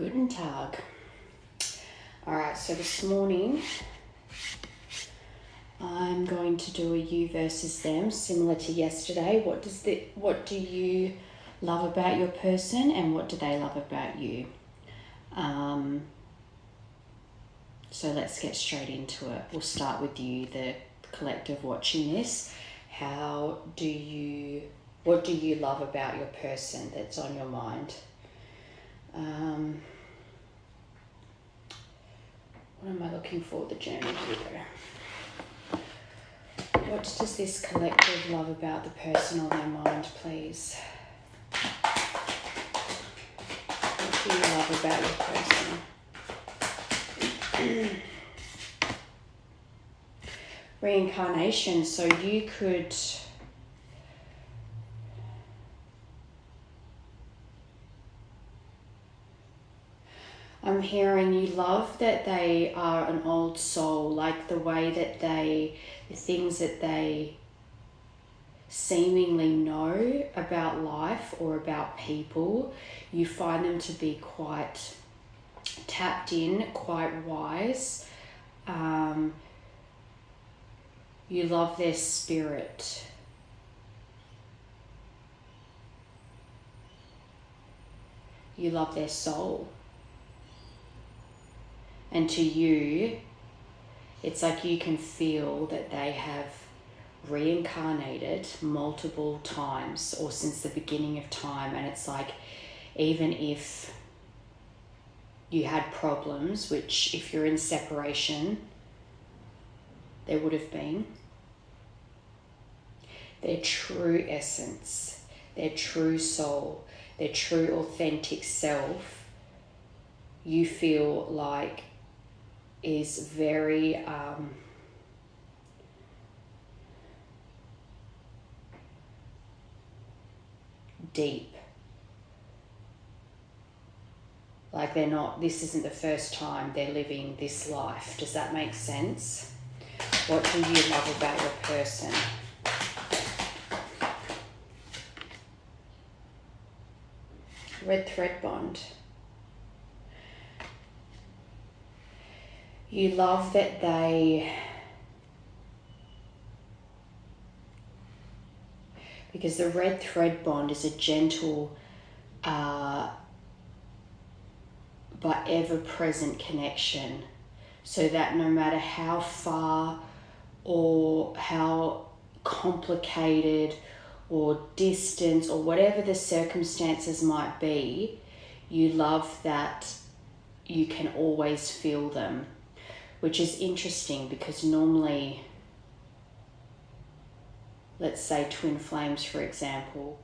Guten Tag. All right, so this morning I'm going to do a you versus them, similar to yesterday. What do you love about your person, and what do they love about you? So let's get straight into it. We'll start with you, the collective watching this. What do you love about your person that's on your mind? What am I looking for? The journey here. What does this collective love about the person on their mind, please? What do you love about your person? Reincarnation. So you could... I'm hearing you love that they are an old soul, like the way that the things that they seemingly know about life or about people, you find them to be quite tapped in, quite wise. You love their spirit. You love their soul. And to you, it's like you can feel that they have reincarnated multiple times or since the beginning of time. And it's like, even if you had problems, which if you're in separation, there would have been, their true essence, their true soul, their true authentic self, you feel like is very deep. Like this isn't the first time they're living this life. Does that make sense? What do you love about your person? Red thread bond. You love that because the red thread bond is a gentle but ever-present connection, so that no matter how far or how complicated or distance or whatever the circumstances might be, you love that you can always feel them. Which is interesting because normally, let's say twin flames, for example,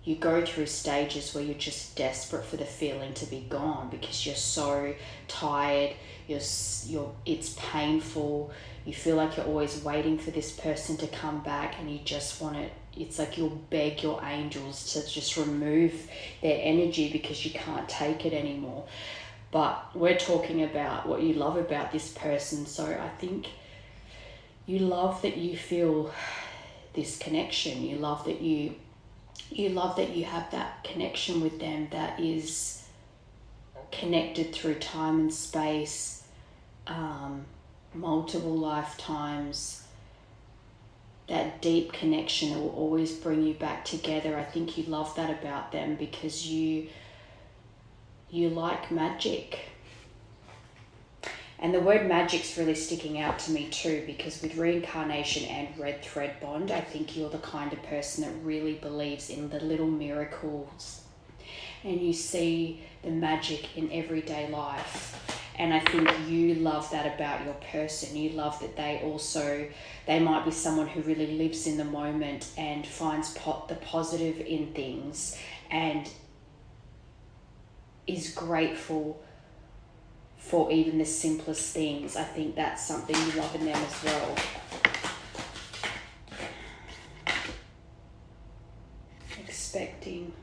you go through stages where you're just desperate for the feeling to be gone because you're so tired, it's painful, you feel like you're always waiting for this person to come back, and you just want it. It's like you'll beg your angels to just remove their energy because you can't take it anymore. But we're talking about what you love about this person. So I think you love that you feel this connection. You love that you have that connection with them that is connected through time and space, multiple lifetimes. That deep connection that will always bring you back together. I think you love that about them because you like magic. And the word magic's really sticking out to me too, because with reincarnation and red thread bond, I think you're the kind of person that really believes in the little miracles, and you see the magic in everyday life. And I think you love that about your person. You love that they might be someone who really lives in the moment and finds the positive in things and is grateful for even the simplest things. I think that's something you love in them as well. Expecting.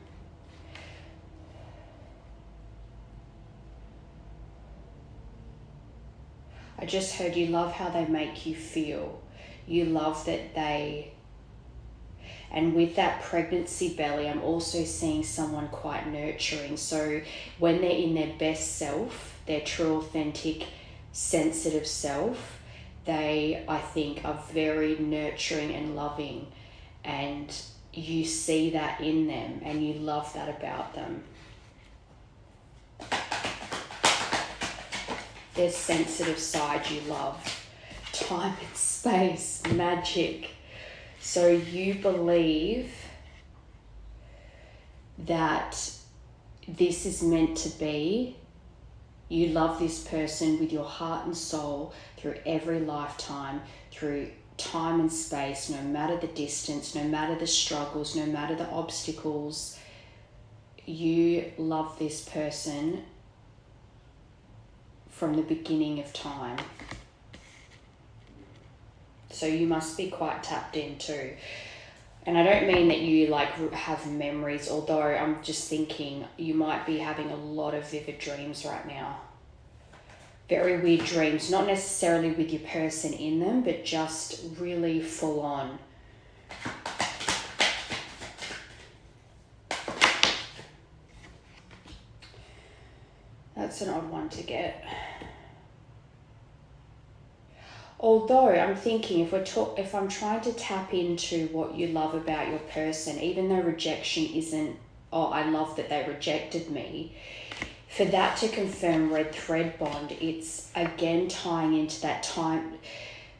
I just heard you love how they make you feel. You love that And with that pregnancy belly, I'm also seeing someone quite nurturing. So when they're in their best self, their true, authentic, sensitive self, they, I think, are very nurturing and loving. And you see that in them and you love that about them. Their sensitive side you love. Time and space, magic. So you believe that this is meant to be. You love this person with your heart and soul through every lifetime, through time and space, no matter the distance, no matter the struggles, no matter the obstacles. You love this person from the beginning of time. So you must be quite tapped in too. And I don't mean that you like have memories, although I'm just thinking you might be having a lot of vivid dreams right now. Very weird dreams, not necessarily with your person in them, but just really full on. That's an odd one to get. Although I'm thinking if I'm trying to tap into what you love about your person, even though rejection isn't, oh, I love that they rejected me, for that to confirm red thread bond, it's again tying into that time,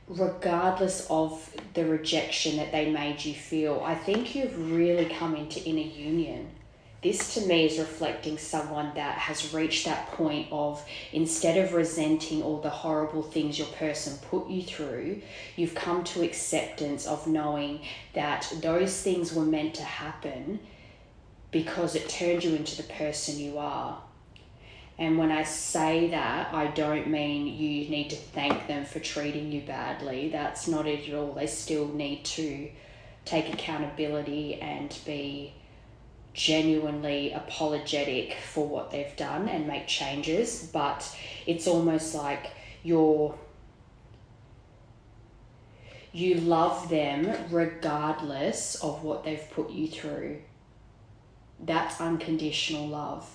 regardless of the rejection that they made you feel. I think you've really come into inner union. This to me is reflecting someone that has reached that point of, instead of resenting all the horrible things your person put you through, you've come to acceptance of knowing that those things were meant to happen because it turned you into the person you are. And when I say that, I don't mean you need to thank them for treating you badly. That's not it at all. They still need to take accountability and be genuinely apologetic for what they've done and make changes. But it's almost like you love them regardless of what they've put you through. That's unconditional love.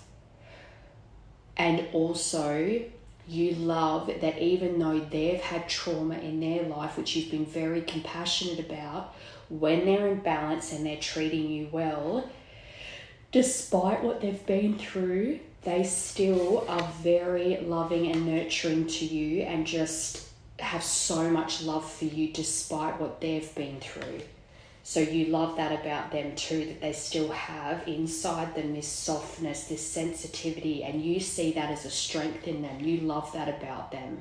And also you love that even though they've had trauma in their life, which you've been very compassionate about, when they're in balance and they're treating you well, despite what they've been through, they still are very loving and nurturing to you and just have so much love for you despite what they've been through. So you love that about them too, that they still have inside them this softness, this sensitivity, and you see that as a strength in them. You love that about them.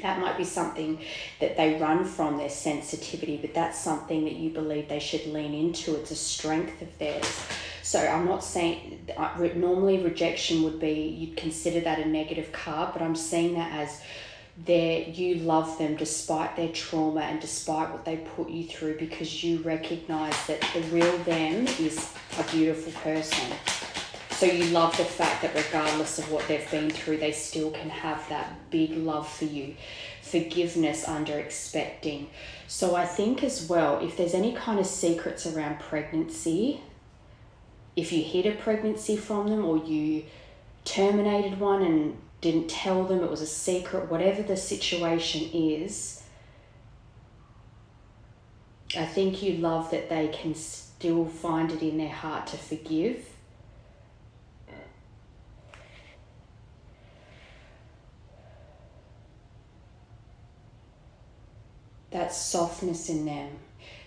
That might be something that they run from, their sensitivity, but that's something that you believe they should lean into. It's a strength of theirs. So I'm not saying, normally rejection would be, you'd consider that a negative card, but I'm seeing that as you love them despite their trauma and despite what they put you through, because you recognize that the real them is a beautiful person. So you love the fact that regardless of what they've been through, they still can have that big love for you, forgiveness under expecting. So I think as well, if there's any kind of secrets around pregnancy, if you hid a pregnancy from them or you terminated one and didn't tell them, it was a secret, whatever the situation is, I think you love that they can still find it in their heart to forgive. That softness in them.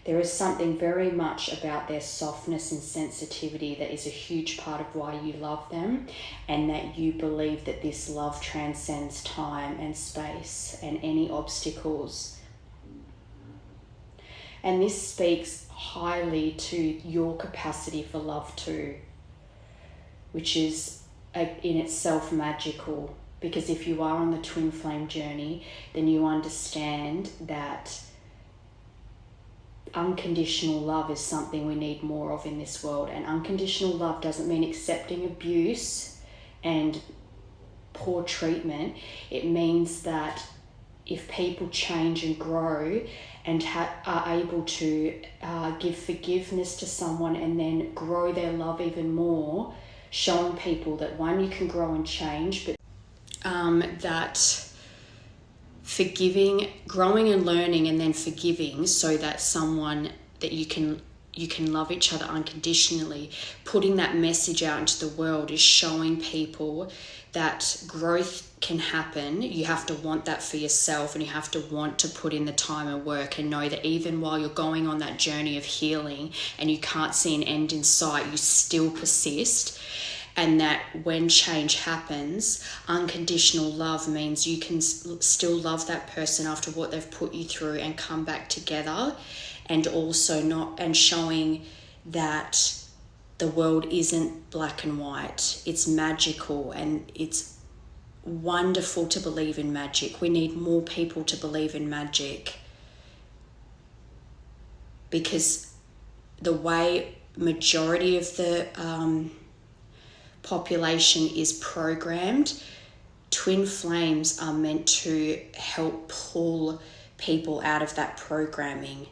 There is something very much about their softness and sensitivity that is a huge part of why you love them, and that you believe that this love transcends time and space and any obstacles. And this speaks highly to your capacity for love too, which is in itself magical. Because if you are on the twin flame journey, then you understand that unconditional love is something we need more of in this world. And unconditional love doesn't mean accepting abuse and poor treatment. It means that if people change and grow and are able to give forgiveness to someone and then grow their love even more, showing people that one, you can grow and change, but that forgiving, growing and learning, and then forgiving, so that someone that you can love each other unconditionally, putting that message out into the world is showing people that growth can happen. You have to want that for yourself, and you have to want to put in the time and work, and know that even while you're going on that journey of healing and you can't see an end in sight, you still persist. And that when change happens, unconditional love means you can still love that person after what they've put you through and come back together. And also showing that the world isn't black and white. It's magical, and it's wonderful to believe in magic. We need more people to believe in magic, because the way majority of the population is programmed, twin flames are meant to help pull people out of that programming.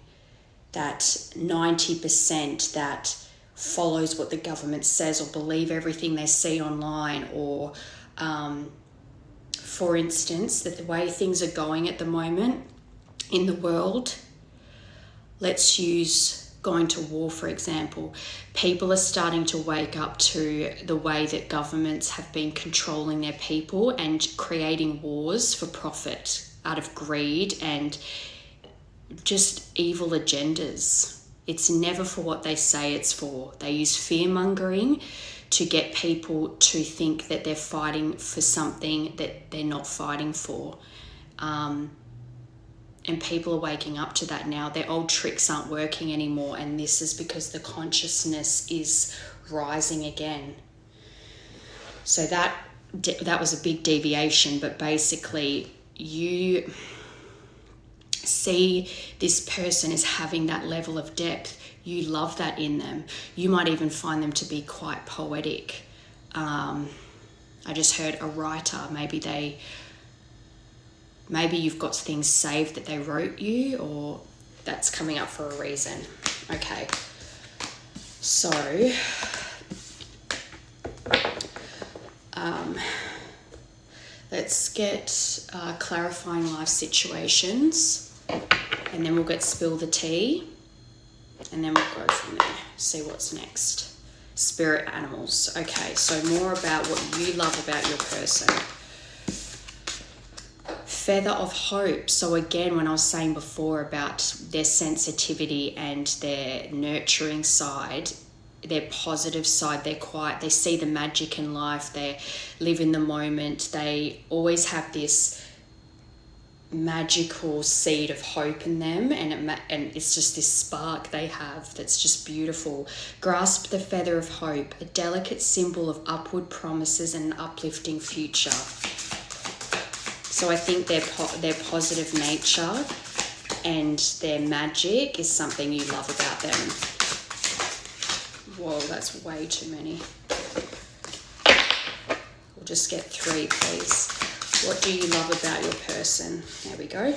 That 90% that follows what the government says, or believe everything they see online, or for instance, that the way things are going at the moment in the world, let's use going to war, for example. People are starting to wake up to the way that governments have been controlling their people and creating wars for profit out of greed and just evil agendas. It's never for what they say it's for. They use fear-mongering to get people to think that they're fighting for something that they're not fighting for. And people are waking up to that now. Their old tricks aren't working anymore, and this is because the consciousness is rising again. So that was a big deviation, but basically you see this person is having that level of depth. You love that in them. You might even find them to be quite poetic. I just heard a writer, maybe you've got things saved that they wrote you, or that's coming up for a reason. Okay, so let's get clarifying life situations, and then we'll get spill the tea, and then we'll go from there, see what's next. Spirit animals. Okay, so more about what you love about your person. Feather of hope. So again, when I was saying before about their sensitivity and their nurturing side, their positive side, they're quiet, they see the magic in life, they live in the moment, they always have this magical seed of hope in them, and it's just this spark they have that's just beautiful. Grasp the feather of hope, a delicate symbol of upward promises and an uplifting future. So I think their positive nature and their magic is something you love about them. Whoa, that's way too many. We'll just get 3, please. What do you love about your person? There we go.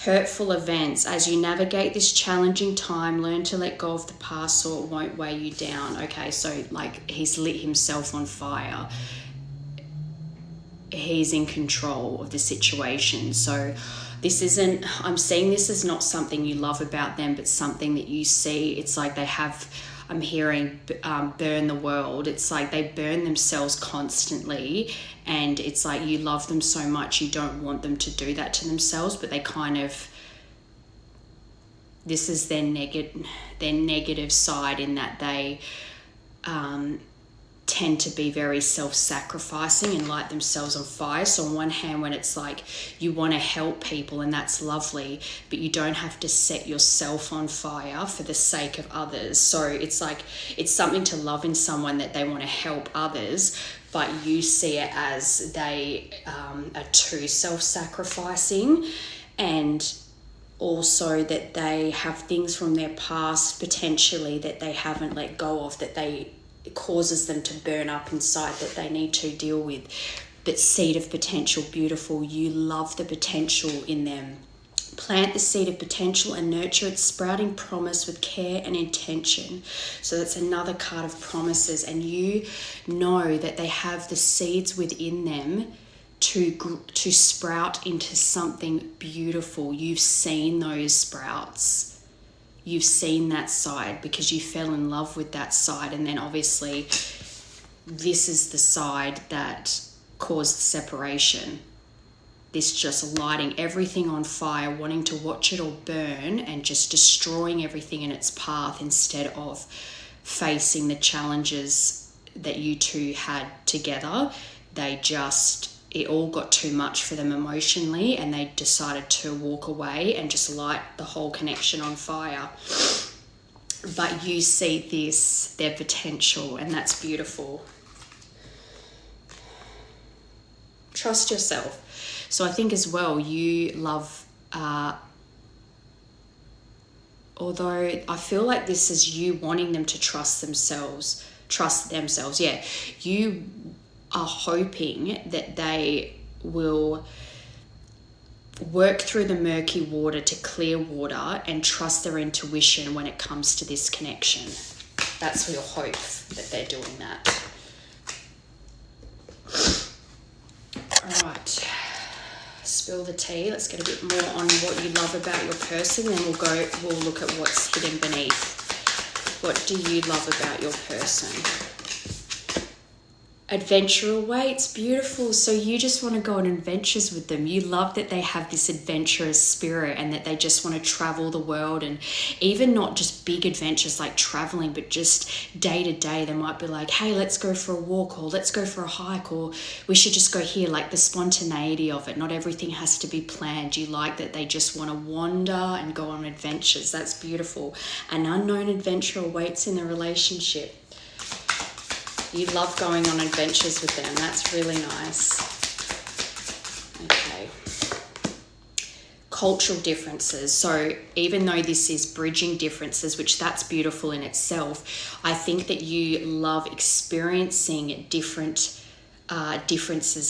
Hurtful events. As you navigate this challenging time, learn to let go of the past so it won't weigh you down. Okay, so like he's lit himself on fire. He's in control of the situation. So this isn't, I'm seeing this as not something you love about them, but something that you see. It's like they have, I'm hearing burn the world. It's like they burn themselves constantly, and it's like you love them so much you don't want them to do that to themselves, but they kind of, this is their negative side, in that they tend to be very self-sacrificing and light themselves on fire. So on one hand, when it's like you want to help people, and that's lovely, but you don't have to set yourself on fire for the sake of others. So it's like it's something to love in someone that they want to help others, but you see it as they are too self-sacrificing, and also that they have things from their past potentially that they haven't let go of, that it causes them to burn up inside, that they need to deal with. but seed of potential, beautiful. You love the potential in them. Plant the seed of potential and nurture its sprouting promise with care and intention. So that's another card of promises, and you know that they have the seeds within them to sprout into something beautiful. You've seen those sprouts. You've seen that side because you fell in love with that side, and then obviously this is the side that caused the separation. This just lighting everything on fire, wanting to watch it all burn and just destroying everything in its path instead of facing the challenges that you two had together. It all got too much for them emotionally, and they decided to walk away and just light the whole connection on fire. But you see their potential, and that's beautiful. Trust yourself. So I think as well, you love, although I feel like this is you wanting them to trust themselves. Yeah. You are hoping that they will work through the murky water to clear water and trust their intuition when it comes to this connection. That's your hope, that they're doing that. All right. Spill the tea. Let's get a bit more on what you love about your person, then we'll look at what's hidden beneath. What do you love about your person? Adventure awaits. Beautiful. So you just want to go on adventures with them. You love that they have this adventurous spirit and that they just want to travel the world, and even not just big adventures like traveling, but just day to day. They might be like, hey, let's go for a walk, or let's go for a hike, or we should just go here. Like the spontaneity of it. Not everything has to be planned. You like that they just want to wander and go on adventures. That's beautiful. An unknown adventure awaits in the relationship. You love going on adventures with them. That's really nice. Okay. Cultural differences. So even though this is bridging differences, which that's beautiful in itself, I think that you love experiencing differences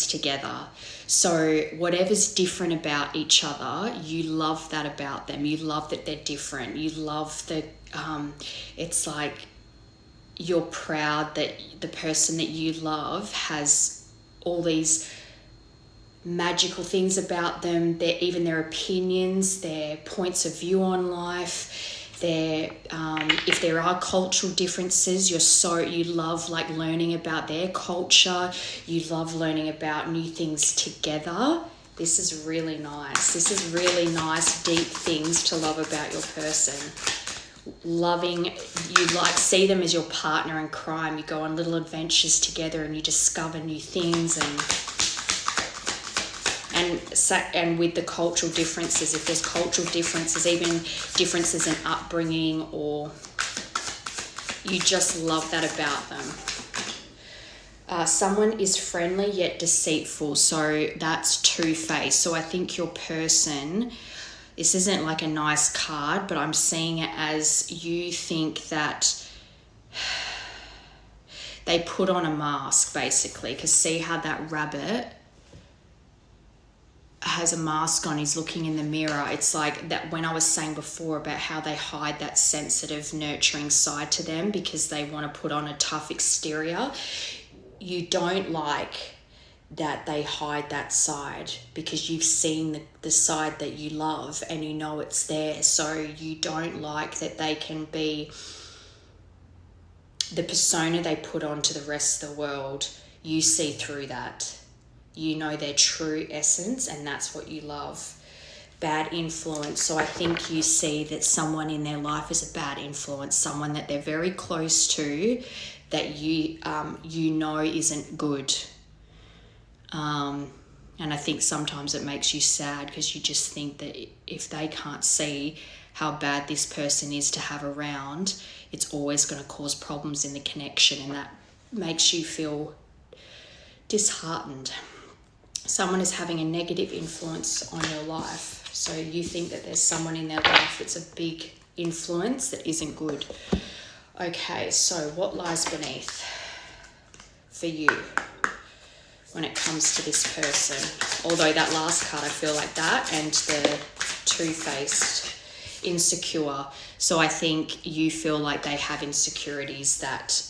together. So whatever's different about each other, you love that about them. You love that they're different. You love the, it's like, you're proud that the person that you love has all these magical things about them, even their opinions, their points of view on life, if there are cultural differences, you love like learning about their culture, you love learning about new things together. This is really nice. This is really nice, deep things to love about your person. Loving, you like see them as your partner in crime. You go on little adventures together and you discover new things, and with the cultural differences, if there's cultural differences, even differences in upbringing, or you just love that about them. Someone is friendly yet deceitful, so that's two-faced. So I think your person, this isn't like a nice card, but I'm seeing it as you think that they put on a mask, basically, because see how that rabbit has a mask on, he's looking in the mirror. It's like that when I was saying before about how they hide that sensitive, nurturing side to them because they want to put on a tough exterior. You don't like that they hide that side because you've seen the side that you love and you know it's there. So you don't like that they can be the persona they put on to the rest of the world. You see through that. You know their true essence, and that's what you love. Bad influence. So I think you see that someone in their life is a bad influence, someone that they're very close to that you know isn't good. And I think sometimes it makes you sad because you just think that if they can't see how bad this person is to have around, it's always going to cause problems in the connection, and that makes you feel disheartened. Someone is having a negative influence on your life. So you think that there's someone in their life that's a big influence that isn't good. Okay, so what lies beneath for you? when it comes to this person. Although that last card, I feel like that, and the two-faced, insecure. So I think you feel like they have insecurities that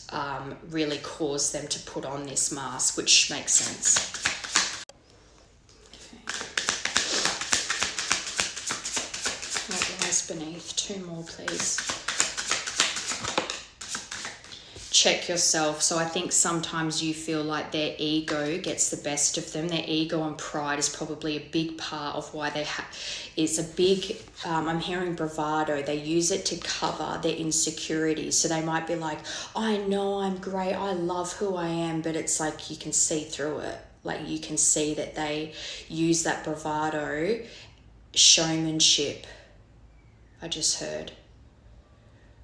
really cause them to put on this mask, which makes sense. What lies beneath? 2 more, please. Check yourself. So I think sometimes you feel like their ego gets the best of them. Their ego and pride is probably a big part of why they have. It's a big, I'm hearing bravado. They use it to cover their insecurities. So they might be like, I know I'm great. I love who I am. But it's like you can see through it. Like you can see that they use that bravado, showmanship. I just heard.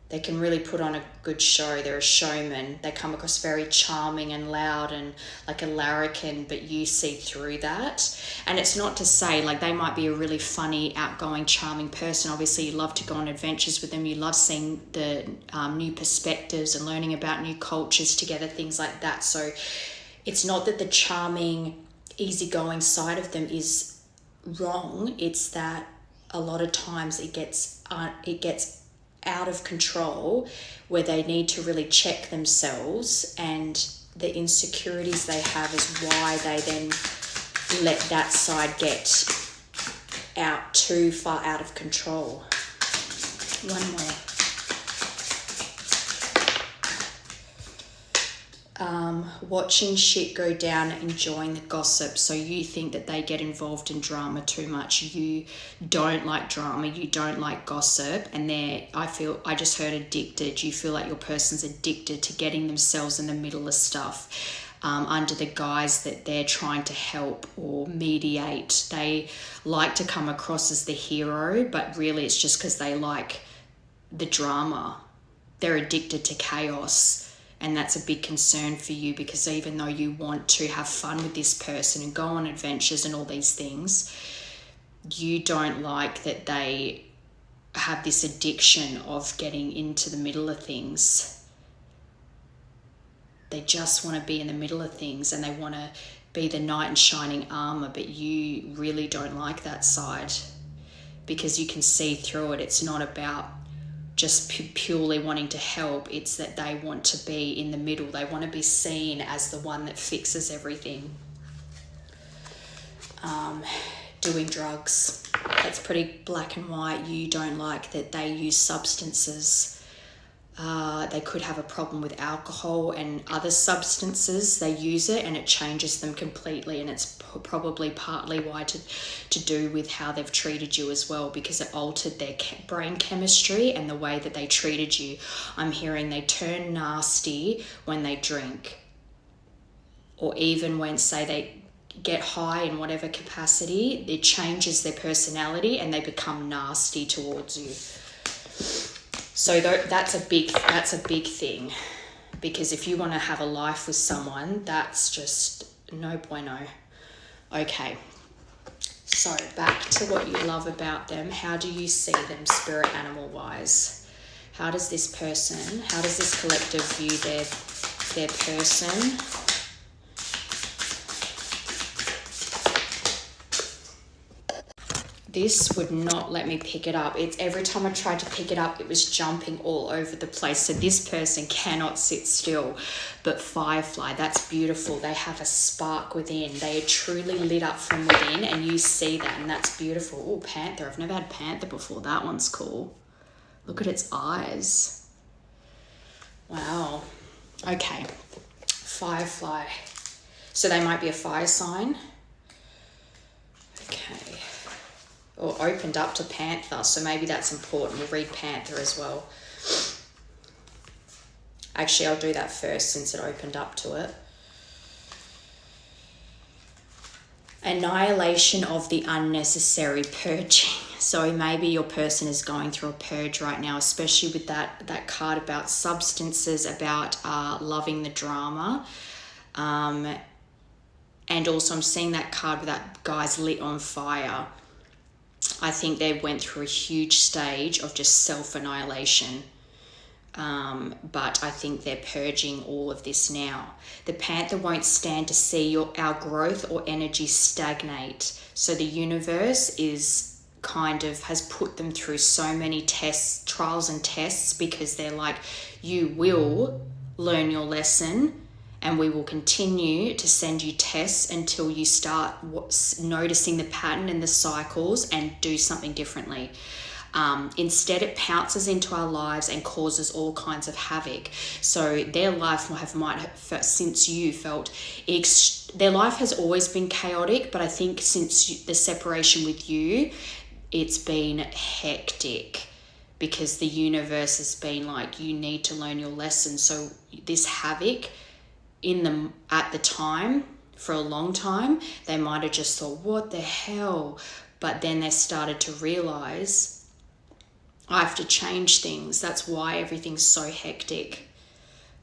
They can really put on a good show. They're a showman. They come across very charming and loud and like a larrikin, but you see through that. And it's not to say, like, they might be a really funny, outgoing, charming person. Obviously, you love to go on adventures with them. You love seeing the new perspectives and learning about new cultures together, things like that. So it's not that the charming, easygoing side of them is wrong. It's that a lot of times it gets out of control, where they need to really check themselves, and the insecurities they have is why they then let that side get out too far out of control. One more. Watching shit go down, enjoying the gossip. So you think that they get involved in drama too much. You don't like drama, you don't like gossip, and I just heard addicted. You feel like your person's addicted to getting themselves in the middle of stuff. Under the guise that they're trying to help or mediate. They like to come across as the hero, but really it's just because they like the drama. They're addicted to chaos. And that's a big concern for you, because even though you want to have fun with this person and go on adventures and all these things, you don't like that they have this addiction of getting into the middle of things. They just want to be in the middle of things, and they want to be the knight in shining armor, but you really don't like that side, because you can see through it. It's not about just purely wanting to help. It's that they want to be in the middle. They want to be seen as the one that fixes everything. Doing drugs. That's pretty black and white. You don't like that they use substances. They could have a problem with alcohol and other substances. They use it and it changes them completely, and it's probably partly why to do with how they've treated you as well, because it altered their brain chemistry and the way that they treated you. I'm hearing they turn nasty when they drink, or even when, say, they get high in whatever capacity, it changes their personality and they become nasty towards you. So that's a big thing, because if you want to have a life with someone, that's just no bueno. Okay, so back to what you love about them. How do you see them spirit animal wise? How does this collective view their person? This would not let me pick it up. It's every time I tried to pick it up, it was jumping all over the place. So this person cannot sit still. But Firefly, that's beautiful. They have a spark within. They are truly lit up from within, and you see that, and that's beautiful. Oh, Panther. I've never had Panther before. That one's cool. Look at its eyes. Wow. Okay. Firefly. So they might be a fire sign. Okay. Or opened up to Panther, so maybe that's important. We'll read Panther as well. Actually, I'll do that first since it opened up to it. Annihilation of the unnecessary, purging. So maybe your person is going through a purge right now, especially with that card about substances, about loving the drama. And also I'm seeing that card with that guy's lit on fire. I think they went through a huge stage of just self-annihilation. but I think they're purging all of this now. The Panther won't stand to see our growth or energy stagnate. So the universe is kind of has put them through so many tests, trials and tests, because they're like, you will learn your lesson, and we will continue to send you tests until you start noticing the pattern and the cycles and do something differently. Instead, it pounces into our lives and causes all kinds of havoc. So their life might have, since you felt, their life has always been chaotic, but I think since the separation with you, it's been hectic, because the universe has been like, you need to learn your lesson. So this havoc in them at the time, for a long time, they might have just thought, what the hell? But then they started to realize, I have to change things. That's why everything's so hectic.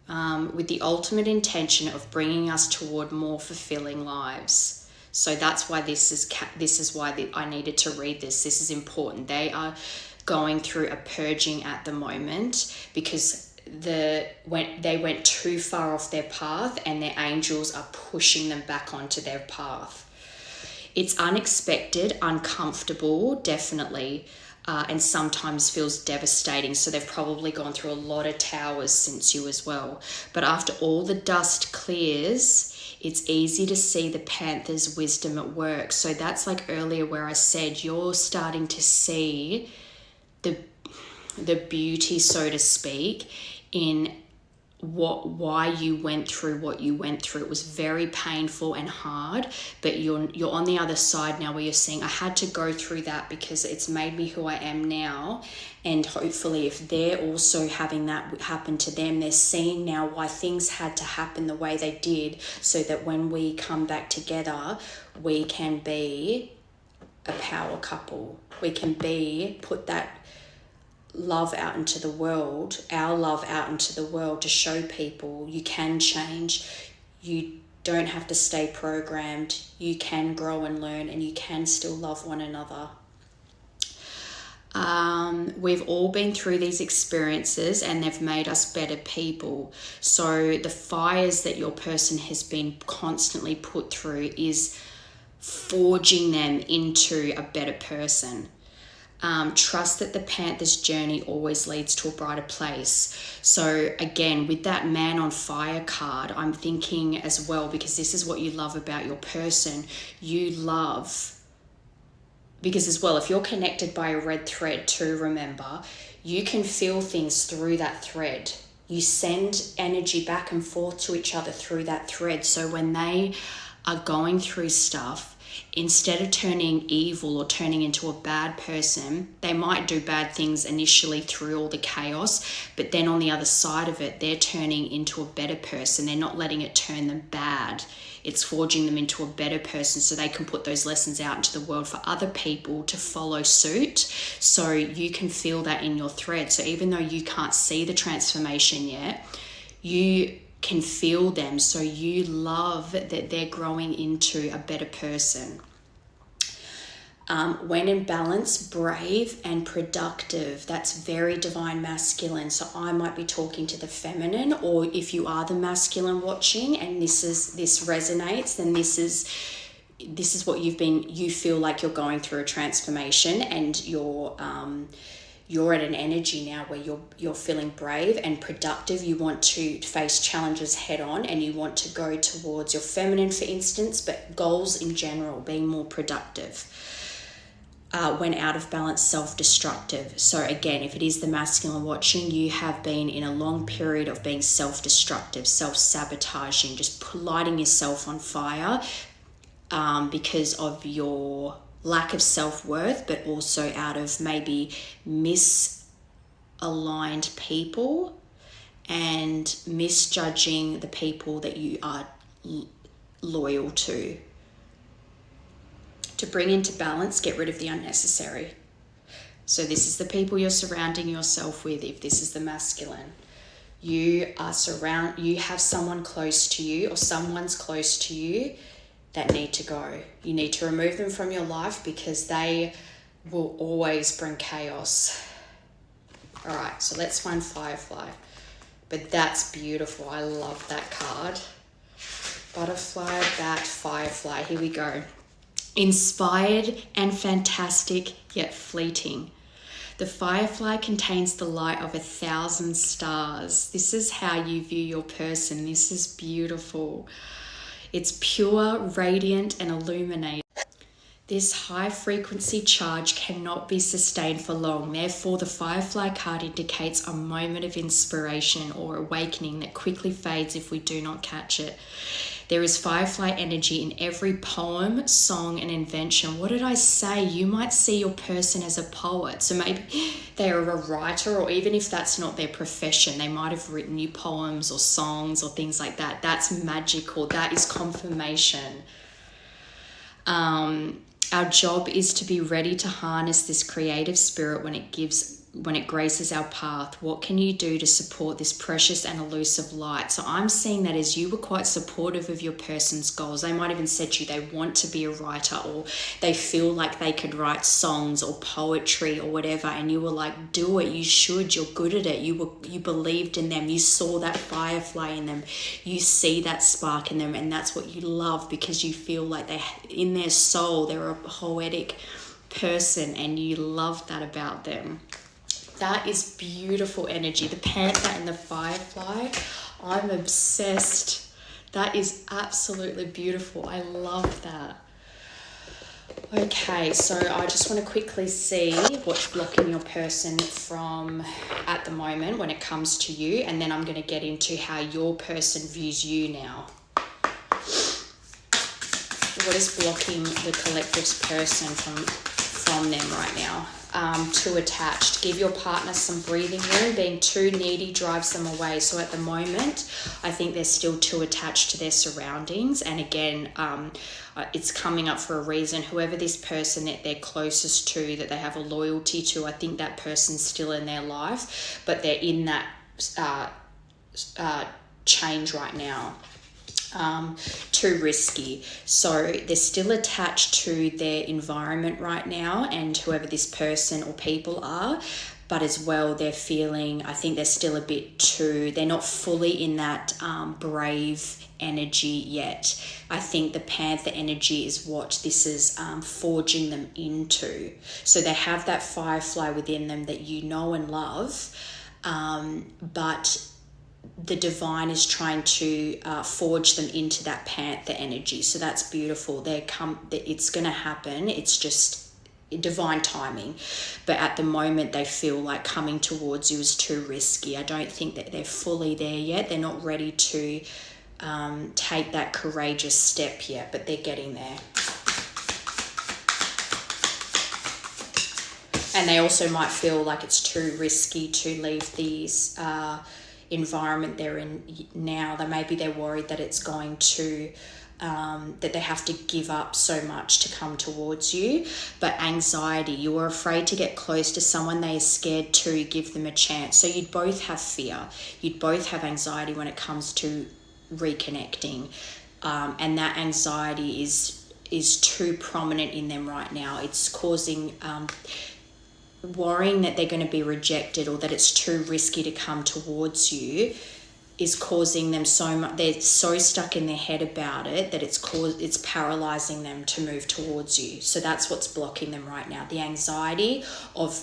With the ultimate intention of bringing us toward more fulfilling lives. So that's why this is why I needed to read this. This is important. They are going through a purging at the moment, because they went too far off their path, and their angels are pushing them back onto their path. It's unexpected, uncomfortable, definitely, and sometimes feels devastating. So they've probably gone through a lot of towers since you as well. But after all the dust clears, it's easy to see the Panther's wisdom at work. So that's like earlier where I said you're starting to see the beauty, so to speak, in why you went through what you went through. It was very painful and hard, but you're on the other side now, where you're saying, I had to go through that because it's made me who I am now. And hopefully, if they're also having that happen to them, they're seeing now why things had to happen the way they did, so that when we come back together, we can be a power couple. We can put that love out into the world, our love out into the world, to show people you can change. You don't have to stay programmed. You can grow and learn, and you can still love one another. We've all been through these experiences, and they've made us better people. So the fires that your person has been constantly put through is forging them into a better person. Trust that the Panther's journey always leads to a brighter place. So again, with that Man on Fire card, I'm thinking as well, because this is what you love about your person. You love, because as well, if you're connected by a red thread too, remember, you can feel things through that thread. You send energy back and forth to each other through that thread. So when they are going through stuff, instead of turning evil or turning into a bad person, they might do bad things initially through all the chaos, but then on the other side of it, they're turning into a better person. They're not letting it turn them bad. It's forging them into a better person, so they can put those lessons out into the world for other people to follow suit. So you can feel that in your thread. So even though you can't see the transformation yet, you can feel them. So you love that they're growing into a better person. When in balance, brave and productive. That's very divine masculine. So I might be talking to the feminine, or if you are the masculine watching and this resonates, then this is what you feel like you're going through a transformation, and you're at an energy now where you're feeling brave and productive. You want to face challenges head on, and you want to go towards your feminine, for instance, but goals in general, being more productive. When out of balance, self-destructive. So again, if it is the masculine watching, you have been in a long period of being self-destructive, self-sabotaging, just lighting yourself on fire because of your lack of self-worth, but also out of maybe misaligned people and misjudging the people that you are loyal to. To bring into balance, get rid of the unnecessary. So this is the people you're surrounding yourself with. If this is the masculine, you have someone close to you, or someone's close to you, that need to go. You need to remove them from your life, because they will always bring chaos. All right, so let's find Firefly. But that's beautiful. I love that card. Butterfly, bat, Firefly. Here we go. Inspired and fantastic, yet fleeting. The Firefly contains the light of 1,000 stars. This is how you view your person. This is beautiful. It's pure, radiant, and illuminating. This high frequency charge cannot be sustained for long. Therefore, the Firefly card indicates a moment of inspiration or awakening that quickly fades if we do not catch it. There is Firefly energy in every poem, song, and invention. What did I say? You might see your person as a poet. So maybe they are a writer, or even if that's not their profession, they might have written you poems or songs or things like that. That's magical. That is confirmation. Our job is to be ready to harness this creative spirit when it graces our path. What can you do to support this precious and elusive light? So I'm seeing that as you were quite supportive of your person's goals. They might even said to you they want to be a writer, or they feel like they could write songs or poetry or whatever, and you were like, do it, you should, you're good at it. You believed in them. You saw that firefly in them. You see that spark in them, and that's what you love, because you feel like they, in their soul, they're a poetic person, and you love that about them. That is beautiful energy. The panther and the firefly, I'm obsessed. That is absolutely beautiful. I love that. Okay, so I just want to quickly see what's blocking your person from at the moment when it comes to you, and then I'm going to get into how your person views you now. What is blocking the collective's person from them right now? Too attached. Give your partner some breathing room. Being too needy drives them away. So at the moment, I think they're still too attached to their surroundings. And again, it's coming up for a reason. Whoever this person that they're closest to, that they have a loyalty to, I think that person's still in their life, but they're in that change right now. Too risky. So they're still attached to their environment right now and whoever this person or people are, but as well they're feeling, I think they're still a bit too, they're not fully in that brave energy yet. I think the panther energy is what this is forging them into. So they have that firefly within them that you know and love, but the divine is trying to forge them into that panther energy. So that's beautiful. It's going to happen. It's just divine timing. But at the moment, they feel like coming towards you is too risky. I don't think that they're fully there yet. They're not ready to take that courageous step yet, but they're getting there. And they also might feel like it's too risky to leave these environment they're in now. They're worried that it's going to that they have to give up so much to come towards you. But anxiety, you are afraid to get close to someone. They are scared to give them a chance. So you'd both have fear, you'd both have anxiety when it comes to reconnecting, and that anxiety is too prominent in them right now. It's causing worrying that they're going to be rejected or that it's too risky to come towards you is causing them so much. They're so stuck in their head about it that it's paralyzing them to move towards you. So that's what's blocking them right now. The anxiety of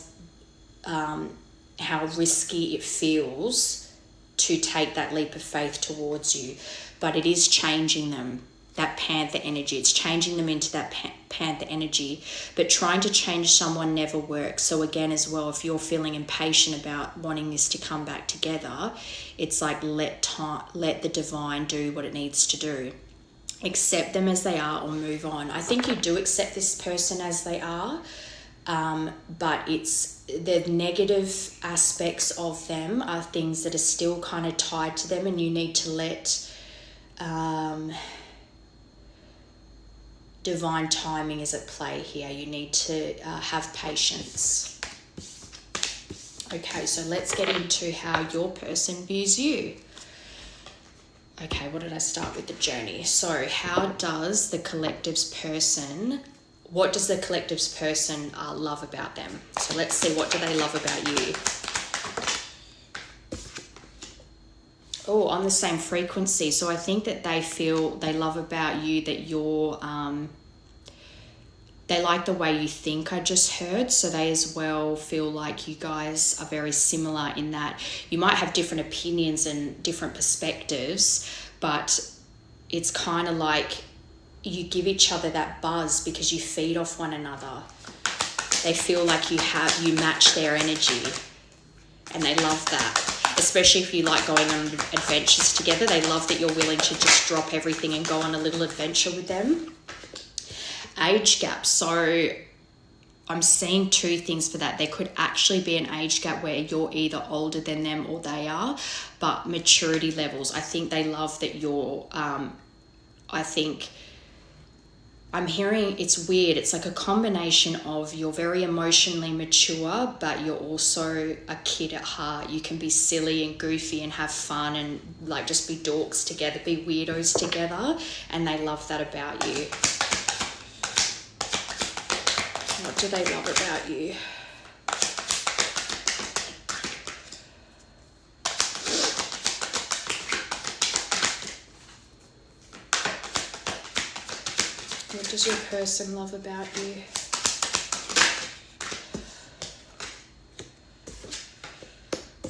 how risky it feels to take that leap of faith towards you, but it is changing them. That panther energy, it's changing them into that panther energy. But trying to change someone never works. So again, as well, if you're feeling impatient about wanting this to come back together, it's like let the divine do what it needs to do. Accept them as they are or move on. I think you do accept this person as they are, but it's the negative aspects of them are things that are still kind of tied to them, and you need to let divine timing is at play here. You need to have patience. Okay, so let's get into how your person views you. Okay, what did I start with? The journey. So how does the collective's person, what does the collective's person love about them? So let's see, what do they love about you? on the same frequency. So I think that they love about you that you're, they like the way you think, I just heard. So they as well feel like you guys are very similar in that you might have different opinions and different perspectives, but it's kind of like you give each other that buzz because you feed off one another. They feel like you match their energy, and they love that. Especially if you like going on adventures together, they love that you're willing to just drop everything and go on a little adventure with them. Age gap. So I'm seeing two things for that. There could actually be an age gap where you're either older than them or they are, but maturity levels. I think they love that you're, I think I'm hearing, it's weird. It's like a combination of you're very emotionally mature, but you're also a kid at heart. You can be silly and goofy and have fun and like just be dorks together, be weirdos together. And they love that about you. What do they love about you? What does your person love about you?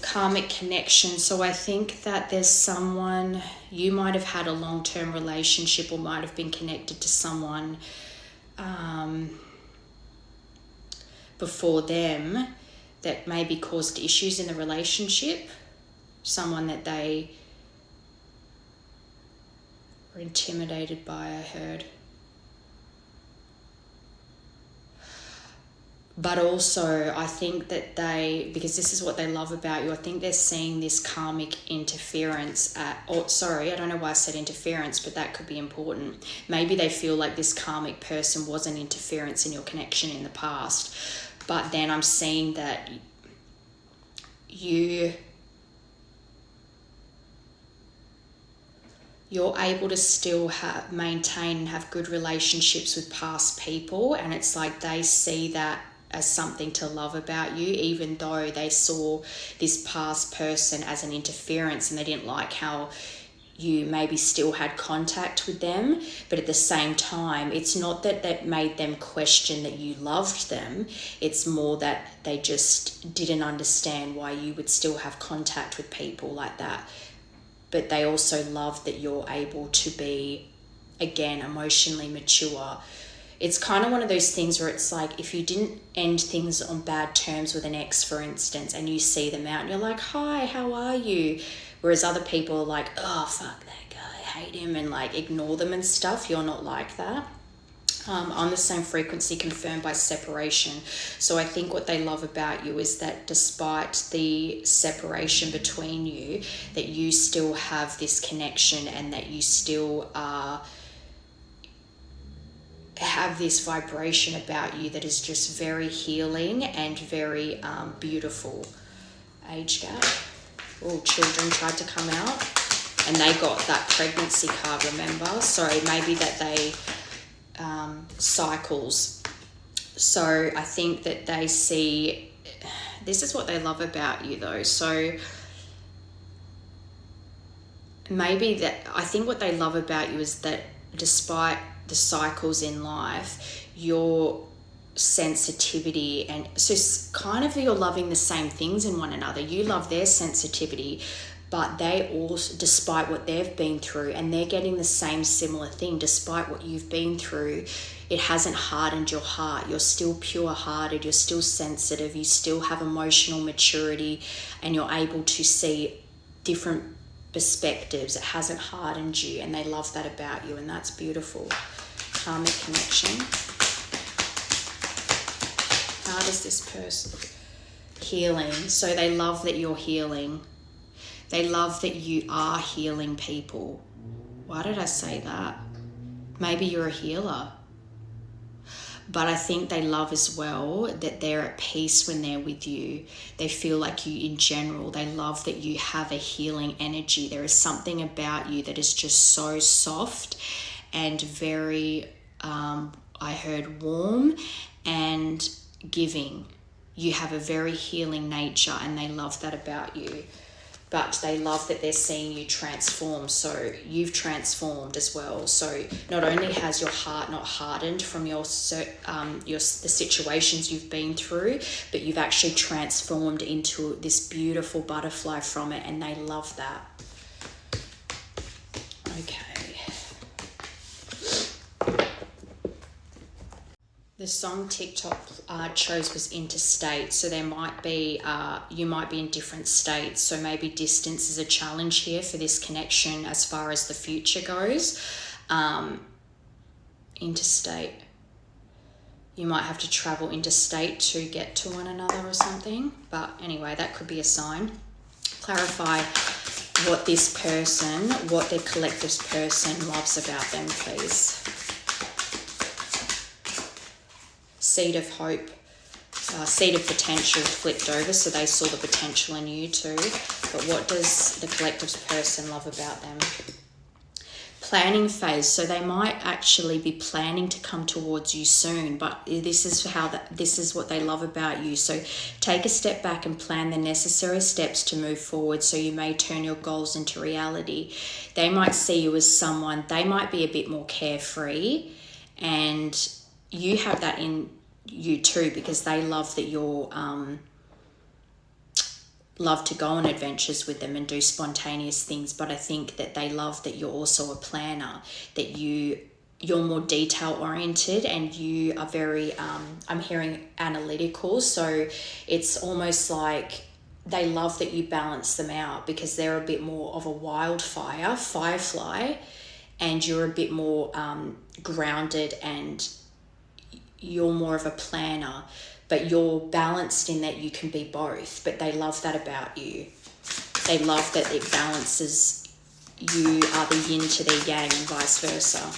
Karmic connection. So I think that there's someone, you might have had a long-term relationship or might have been connected to someone before them that maybe caused issues in the relationship. Someone that they were intimidated by, I heard. But also, I think that because this is what they love about you, I think they're seeing this karmic interference I don't know why I said interference, but that could be important. Maybe they feel like this karmic person was an interference in your connection in the past. But then I'm seeing that you're able to still maintain and have good relationships with past people, and it's like they see that as something to love about you, even though they saw this past person as an interference and they didn't like how you maybe still had contact with them. But at the same time, it's not that made them question that you loved them. It's more that they just didn't understand why you would still have contact with people like that. But they also love that you're able to be, again, emotionally mature. It's kind of one of those things where it's like if you didn't end things on bad terms with an ex, for instance, and you see them out and you're like, hi, how are you? Whereas other people are like, oh, fuck that guy, I hate him, and like ignore them and stuff. You're not like that. On the same frequency, confirmed by separation. So I think what they love about you is that despite the separation between you, that you still have this connection and that you still have this vibration about you that is just very healing and very beautiful. Age gap. Oh, children tried to come out and they got that pregnancy card, remember? So maybe that they cycles. So I think that they see, this is what they love about you though. So maybe that, I think what they love about you is that despite the cycles in life, your sensitivity, and so kind of you're loving the same things in one another. You love their sensitivity, but they also, despite what they've been through, and they're getting the same similar thing, despite what you've been through, it hasn't hardened your heart. You're still pure-hearted, you're still sensitive, you still have emotional maturity, and you're able to see different perspectives. It hasn't hardened you, and they love that about you, and that's beautiful. Karmic connection. How does this person? Healing. So they love that you're healing. They love that you are healing people. Why did I say that? Maybe you're a healer. But I think they love as well that they're at peace when they're with you. They feel like you in general. They love that you have a healing energy. There is something about you that is just so soft and very, I heard warm and giving. You have a very healing nature and they love that about you. but they love that they're seeing you transform. So you've transformed as well. So not only has your heart not hardened from the situations you've been through, but you've actually transformed into this beautiful butterfly from it, and they love that. Okay. The song TikTok chose was interstate, so there might be, you might be in different states, so maybe distance is a challenge here for this connection as far as the future goes. Interstate. You might have to travel interstate to get to one another or something, but anyway, that could be a sign. Clarify what this person, what their collective person loves about them, please. Seed of hope, seed of potential flipped over, so they saw the potential in you too. But what does the collective's person love about them? Planning phase, so they might actually be planning to come towards you soon, but this is what they love about you. So take a step back and plan the necessary steps to move forward, so you may turn your goals into reality. They might see you as someone, they might be a bit more carefree, and you have that in you too, because they love that you're love to go on adventures with them and do spontaneous things. But I think that they love that you're also a planner, that you're more detail oriented, and you are very I'm hearing analytical. So it's almost like they love that you balance them out, because they're a bit more of a firefly, and you're a bit more grounded, and you're more of a planner, but you're balanced in that you can be both. But they love that about you. They love that it balances, you are the yin to their yang and vice versa.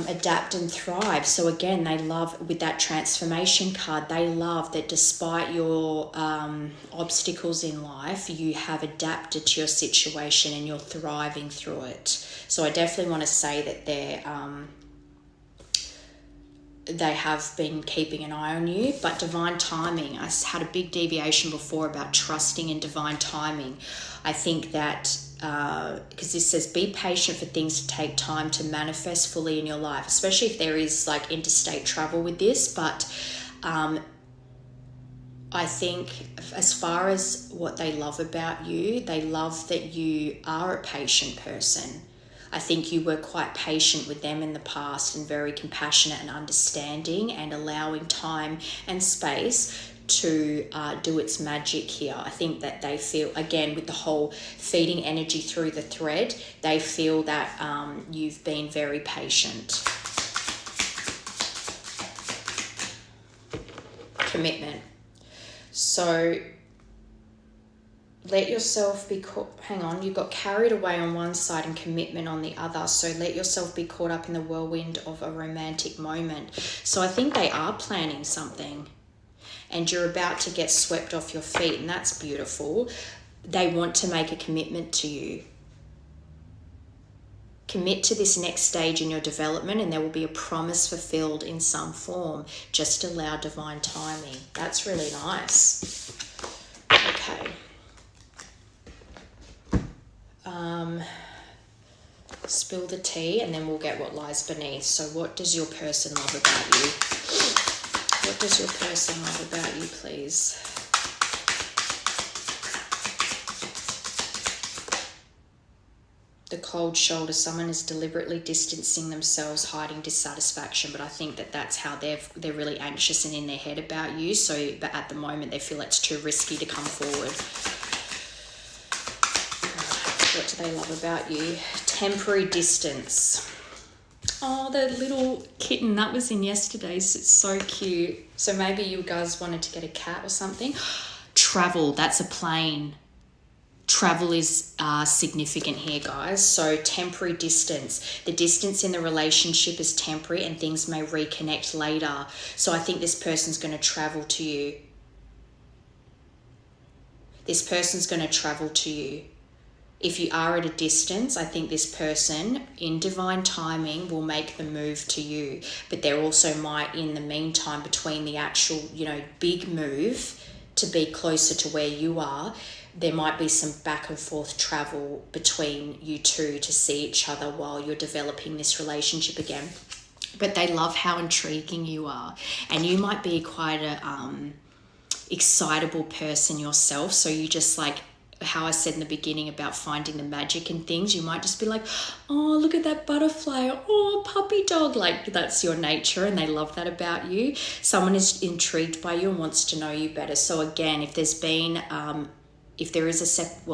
Adapt and thrive. So again, they love, with that transformation card, they love that despite your obstacles in life, you have adapted to your situation and you're thriving through it. So I definitely want to say that they have been keeping an eye on you. But divine timing, I had a big deviation before about trusting in divine timing. I think that because this says be patient for things to take time to manifest fully in your life, especially if there is like interstate travel with this. But I think as far as what they love about you, they love that you are a patient person. I think you were quite patient with them in the past, and very compassionate and understanding, and allowing time and space to do its magic here. I think that they feel, again, with the whole feeding energy through the thread, they feel that you've been very patient. Commitment. So let yourself be caught, hang on, you got carried away on one side and commitment on the other. So let yourself be caught up in the whirlwind of a romantic moment. So I think they are planning something, and you're about to get swept off your feet, and that's beautiful. They want to make a commitment to you. Commit to this next stage in your development, and there will be a promise fulfilled in some form. Just allow divine timing. That's really nice. Okay. Spill the tea, and then we'll get what lies beneath. So what does your person love about you? What does your person love about you, please? The cold shoulder. Someone is deliberately distancing themselves, hiding dissatisfaction, but I think that that's how they're really anxious and in their head about you. So, but at the moment they feel it's too risky to come forward. What do they love about you? Temporary distance. Oh, the little kitten that was in yesterday's, it's so cute. So maybe you guys wanted to get a cat or something. Travel, that's a plane. Travel is significant here, guys. So temporary distance. The distance in the relationship is temporary, and things may reconnect later. So I think this person's going to travel to you. This person's going to travel to you. If you are at a distance, I think this person, in divine timing, will make the move to you. But there also might, in the meantime, between the actual, big move, to be closer to where you are, there might be some back and forth travel between you two to see each other while you're developing this relationship again. But they love how intriguing you are, and you might be quite a excitable person yourself. So you just, like how I said in the beginning about finding the magic in things, you might just be like, oh, look at that butterfly, oh, puppy dog. Like, that's your nature, and they love that about you. Someone is intrigued by you and wants to know you better. So again, if there's been if there is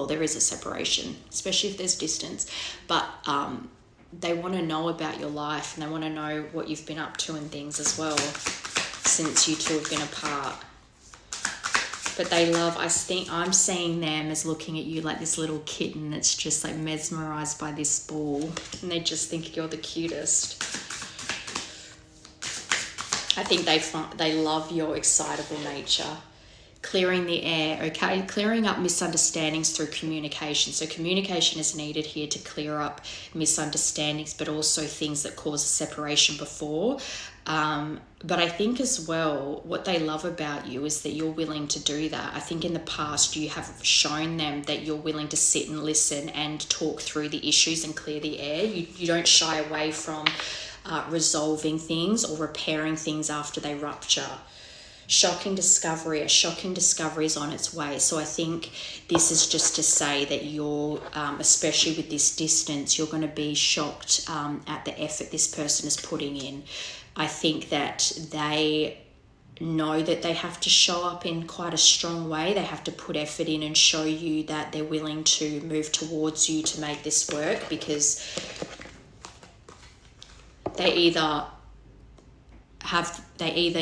there is a separation, especially if there's distance, but they want to know about your life, and they want to know what you've been up to and things as well since you two have been apart. But they love, I'm seeing them as looking at you like this little kitten that's just like mesmerized by this ball, and they just think you're the cutest. I think they love your excitable nature. Clearing the air, okay? Clearing up misunderstandings through communication. So communication is needed here to clear up misunderstandings, but also things that cause a separation before. But I think as well, what they love about you is that you're willing to do that. I think in the past you have shown them that you're willing to sit and listen and talk through the issues and clear the air. You don't shy away from resolving things or repairing things after they rupture. A shocking discovery is on its way. So I think this is just to say that you're, especially with this distance, you're going to be shocked at the effort this person is putting in. I think that they know that they have to show up in quite a strong way. They have to put effort in and show you that they're willing to move towards you to make this work, because they either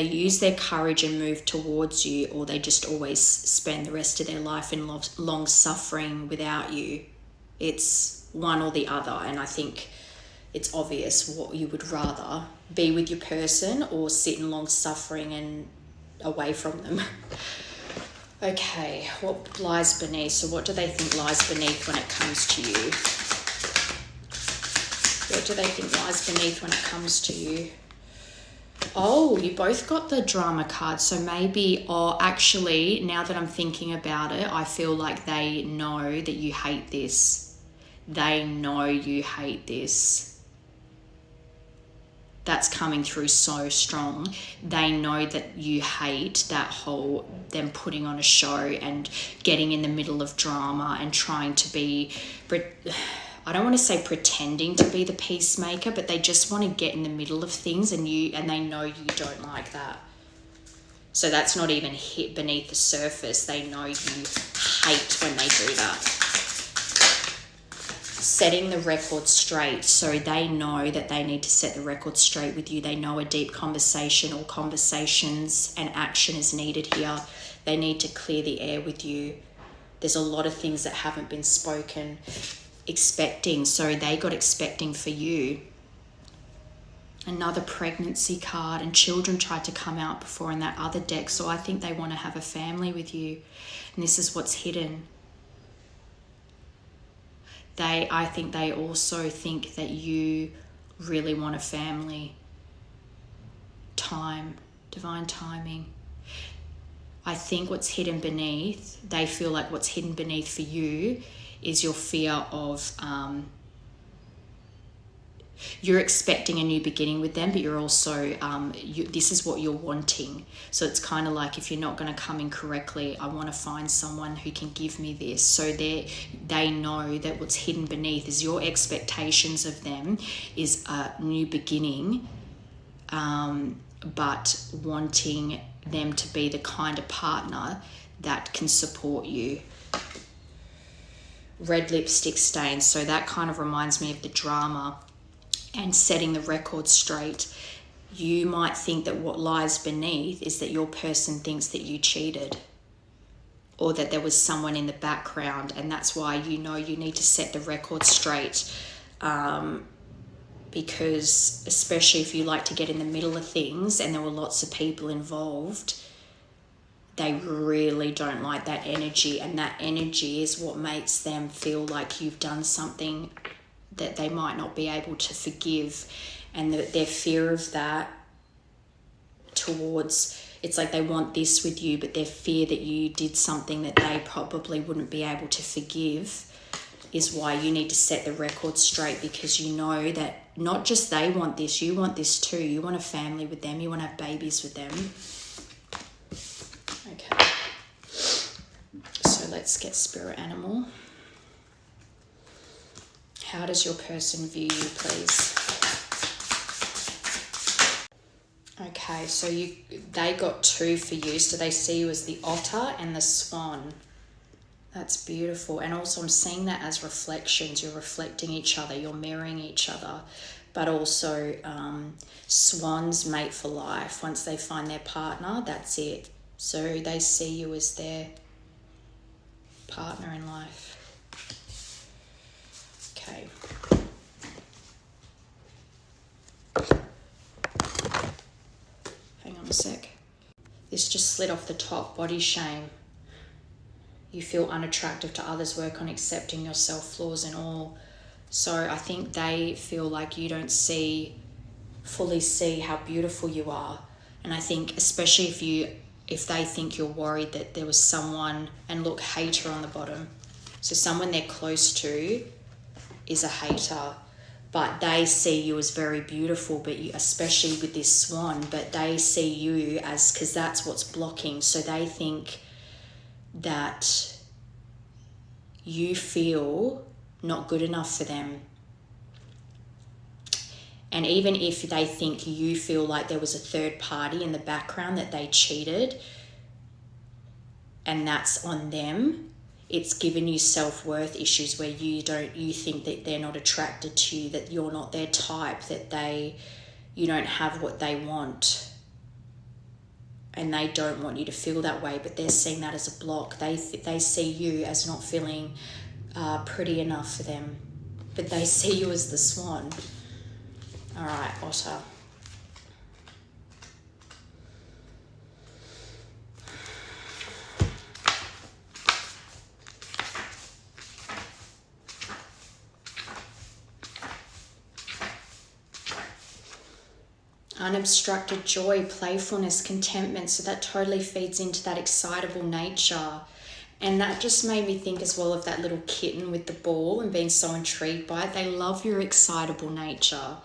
use their courage and move towards you, or they just always spend the rest of their life in long suffering without you. It's one or the other, and I think it's obvious what you would rather, be with your person or sit in long suffering and away from them. Okay, what lies beneath? So what do they think lies beneath when it comes to you? What do they think lies beneath when it comes to you? Oh, you both got the drama card. So maybe, actually, now that I'm thinking about it, I feel like they know that you hate this. They know you hate this. That's coming through so strong. They know that you hate that whole, them putting on a show and getting in the middle of drama and trying to be, I don't want to say pretending to be the peacemaker, but they just want to get in the middle of things, and they know you don't like that. So that's not even hit beneath the surface. They know you hate when they do that. Setting the record straight. So they know that they need to set the record straight with you. They know a deep conversation or conversations and action is needed here. They need to clear the air with you. There's a lot of things that haven't been spoken. Expecting. So they got expecting for you. Another pregnancy card, and children tried to come out before in that other deck. So I think they want to have a family with you. And this is what's hidden. I think they also think that you really want a family. Time, divine timing. I think what's hidden beneath, they feel like what's hidden beneath for you is your fear of, you're expecting a new beginning with them, but you're also, this is what you're wanting. So it's kind of like, if you're not going to come in correctly, I want to find someone who can give me this. So they know that what's hidden beneath is your expectations of them is a new beginning, but wanting them to be the kind of partner that can support you. Red lipstick stains. So that kind of reminds me of the drama and setting the record straight. You might think that what lies beneath is that your person thinks that you cheated, or that there was someone in the background, and that's why you know you need to set the record straight, because especially if you like to get in the middle of things and there were lots of people involved, they really don't like that energy, and that energy is what makes them feel like you've done something that they might not be able to forgive, and their fear of that towards it's like they want this with you, but they fear that you did something that they probably wouldn't be able to forgive, is why you need to set the record straight, because you know that not just they want this, you want this too. You want a family with them. You want to have babies with them. Okay. So let's get spirit animal. How does your person view you, please? Okay, so they got 2 for you. So they see you as the otter and the swan. That's beautiful. And also I'm seeing that as reflections. You're reflecting each other. You're mirroring each other. But also swans mate for life. Once they find their partner, that's it. So they see you as their partner in life. Okay. Hang on a sec. This just slid off the top. Body shame. You feel unattractive to others. Work on accepting yourself, flaws and all. So I think they feel like you don't fully see how beautiful you are. And I think especially if they think you're worried that there was someone, and look, hater on the bottom. So someone they're close to is a hater, but they see you as very beautiful, but you, especially with this swan, but they see you as, because that's what's blocking. So they think that you feel not good enough for them. And even if they think you feel like there was a third party in the background, that they cheated, and that's on them, it's given you self-worth issues where you think that they're not attracted to you, that you're not their type, that you don't have what they want. And they don't want you to feel that way, but they're seeing that as a block. They see you as not feeling pretty enough for them, but they see you as the swan. All right, otter. Unobstructed joy, playfulness, contentment. So that totally feeds into that excitable nature. And that just made me think as well of that little kitten with the ball and being so intrigued by it. They love your excitable nature.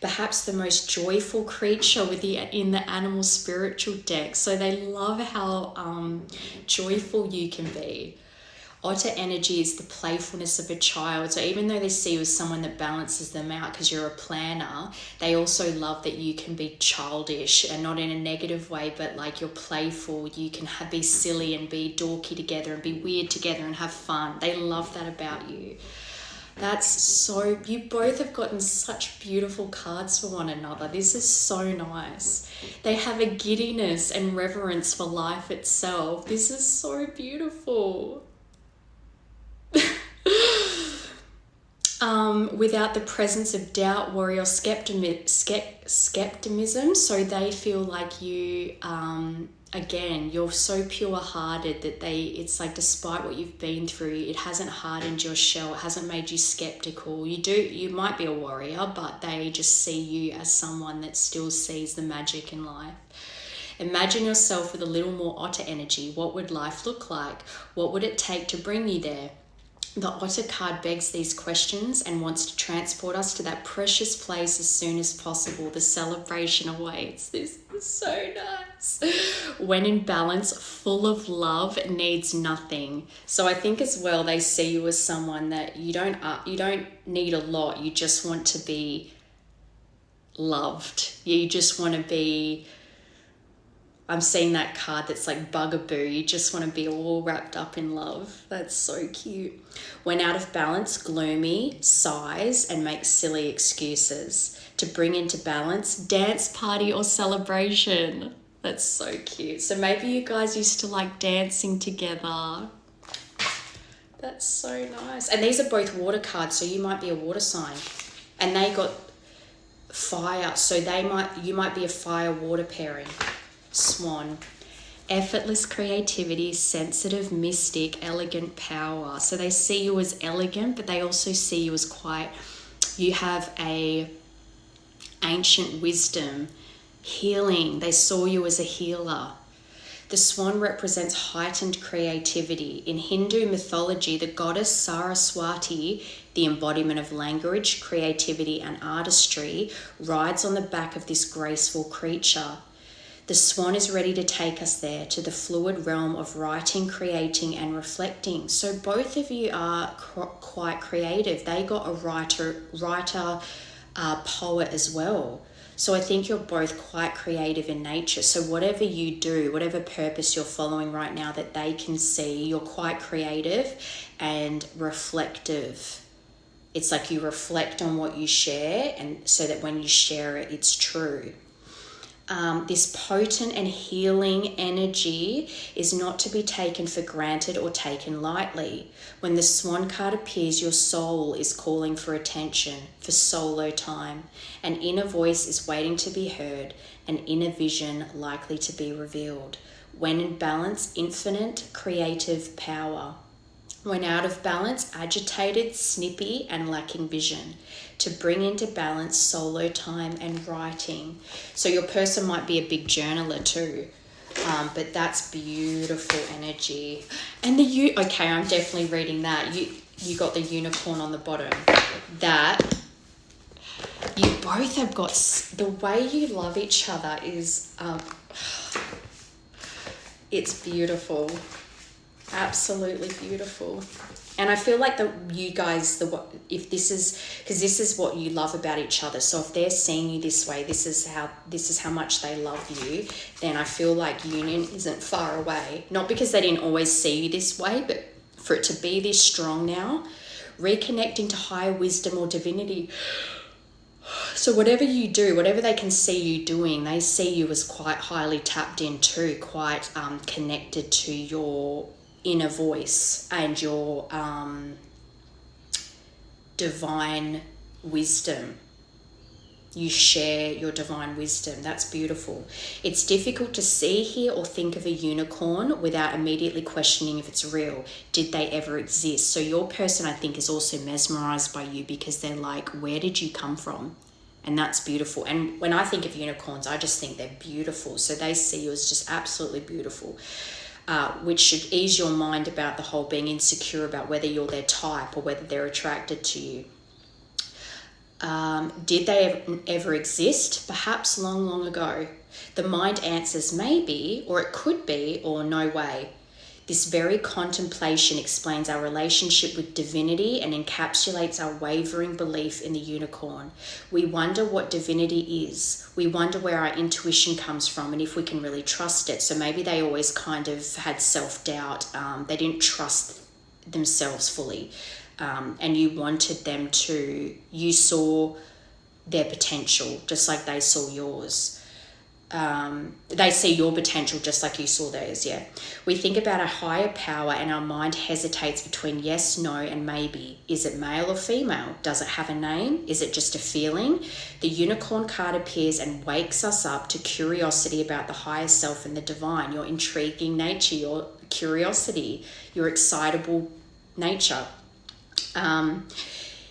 Perhaps the most joyful creature in the animal spiritual deck. So they love how joyful you can be. Otter energy is the playfulness of a child. So even though they see you as someone that balances them out because you're a planner, they also love that you can be childish, and not in a negative way, but like you're playful. You can be silly and be dorky together and be weird together and have fun. They love that about you. That's so, you both have gotten such beautiful cards for one another. This is so nice. They have a giddiness and reverence for life itself. This is so beautiful. Without the presence of doubt, worry, or skepticism. So they feel like you, again, you're so pure-hearted that it's like, despite what you've been through, it hasn't hardened your shell. It hasn't made you skeptical. You might be a warrior, but they just see you as someone that still sees the magic in life. Imagine yourself with a little more otter energy. What would life look like? What would it take to bring you there? The otter card begs these questions and wants to transport us to that precious place as soon as possible. The celebration awaits. This is so nice. When in balance, full of love, needs nothing. So I think as well, they see you as someone that you don't need a lot. You just want to be loved. You just want to be, I'm seeing that card that's like bugaboo. You just want to be all wrapped up in love. That's so cute. When out of balance, gloomy, sighs, and makes silly excuses. To bring into balance, dance party or celebration. That's so cute. So maybe you guys used to like dancing together. That's so nice. And these are both water cards, so you might be a water sign. And they got fire, so you might be a fire-water pairing. Swan. Effortless creativity, sensitive, mystic, elegant power. So they see you as elegant, but they also see you as you have a ancient wisdom healing. They saw you as a healer. The swan represents heightened creativity. In Hindu mythology, the goddess Saraswati, the embodiment of language, creativity, and artistry, rides on the back of this graceful creature. The swan is ready to take us there, to the fluid realm of writing, creating, and reflecting. So both of you are quite creative. They got a writer, poet as well. So I think you're both quite creative in nature. So whatever you do, whatever purpose you're following right now that they can see, you're quite creative and reflective. It's like you reflect on what you share, and so that when you share it, it's true. This potent and healing energy is not to be taken for granted or taken lightly. When the swan card appears, your soul is calling for attention, for solo time. An inner voice is waiting to be heard, an inner vision likely to be revealed. When in balance, infinite creative power. When out of balance, agitated, snippy, and lacking vision. To bring into balance, solo time and writing. So your person might be a big journaler too, but that's beautiful energy. And okay, I'm definitely reading that. You got the unicorn on the bottom. That you both have got, the way you love each other is, it's beautiful. Absolutely beautiful. And I feel like you guys, if this is, because this is what you love about each other. So if they're seeing you this way, this is how much they love you, then I feel like union isn't far away. Not because they didn't always see you this way, but for it to be this strong now, reconnecting to higher wisdom or divinity. So whatever you do, whatever they can see you doing, they see you as quite highly tapped into, quite connected to your inner voice and your divine wisdom. You share your divine wisdom. That's beautiful. It's difficult to see, hear, or think of a unicorn without immediately questioning if it's real. Did they ever exist? So your person, I think, is also mesmerized by you because they're like, where did you come from? And that's beautiful. And when I think of unicorns, I just think they're beautiful. So they see you as just absolutely beautiful. Which should ease your mind about the whole being insecure about whether you're their type or whether they're attracted to you. Did they ever exist? Perhaps long, long ago. The mind answers maybe, or it could be, or no way. This very contemplation explains our relationship with divinity and encapsulates our wavering belief in the unicorn. We wonder what divinity is. We wonder where our intuition comes from and if we can really trust it. So maybe they always kind of had self-doubt. They didn't trust themselves fully. And you wanted them to, you saw their potential just like they saw yours. They see your potential just like you saw theirs, yeah. We think about a higher power and our mind hesitates between yes, no, and maybe. Is it male or female? Does it have a name? Is it just a feeling? The unicorn card appears and wakes us up to curiosity about the higher self and the divine, your intriguing nature, your curiosity, your excitable nature.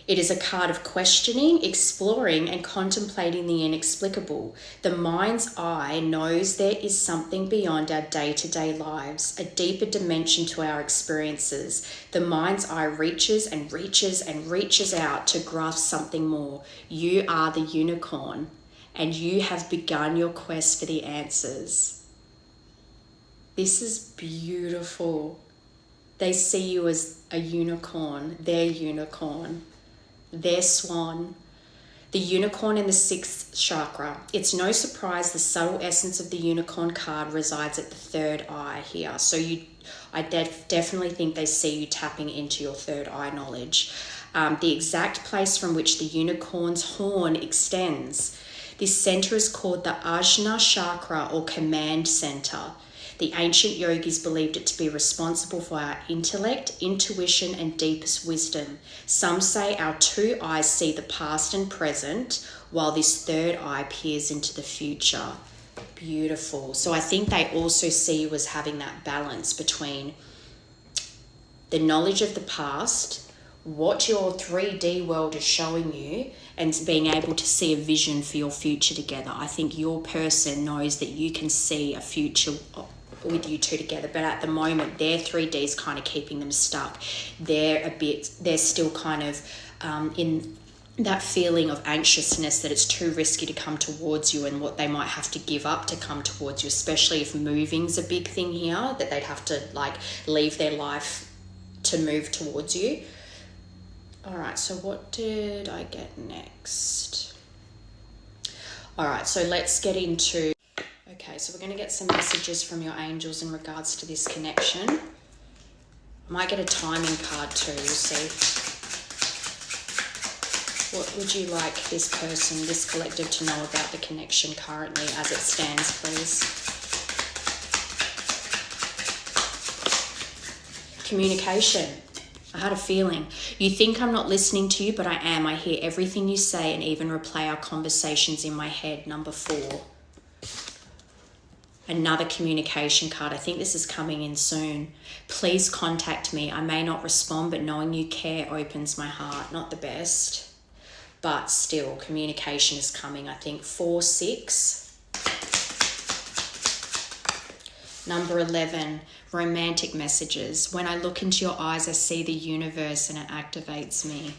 It is a card of questioning, exploring, and contemplating the inexplicable. The mind's eye knows there is something beyond our day-to-day lives, a deeper dimension to our experiences. The mind's eye reaches and reaches and reaches out to grasp something more. You are the unicorn, and you have begun your quest for the answers. This is beautiful. They see you as a unicorn, their swan. The unicorn in the 6th chakra. It's no surprise the subtle essence of the unicorn card resides at the third eye here. So I definitely think they see you tapping into your third eye knowledge. The exact place from which the unicorn's horn extends. This center is called the Ajna chakra or command center. The ancient yogis believed it to be responsible for our intellect, intuition, and deepest wisdom. Some say our 2 eyes see the past and present, while this third eye peers into the future. Beautiful. So I think they also see you as having that balance between the knowledge of the past, what your 3D world is showing you and being able to see a vision for your future together. I think your person knows that you can see a future with you two together, but at the moment their 3D is kind of keeping them stuck. They're still kind of in that feeling of anxiousness that it's too risky to come towards you and what they might have to give up to come towards you, especially if moving's a big thing here, that they'd have to like leave their life to move towards you. All right, so what did I get next? All right, so let's get into... Okay, so we're going to get some messages from your angels in regards to this connection. I might get a timing card too, you see. What would you like this person, this collective, to know about the connection currently as it stands, please? Communication. I had a feeling. You think I'm not listening to you, but I am. I hear everything you say and even replay our conversations in my head. Number 4. Another communication card. I think this is coming in soon. Please contact me. I may not respond, but knowing you care opens my heart. Not the best, but still, communication is coming. I think 4, 6. Number 11, romantic messages. When I look into your eyes, I see the universe and it activates me.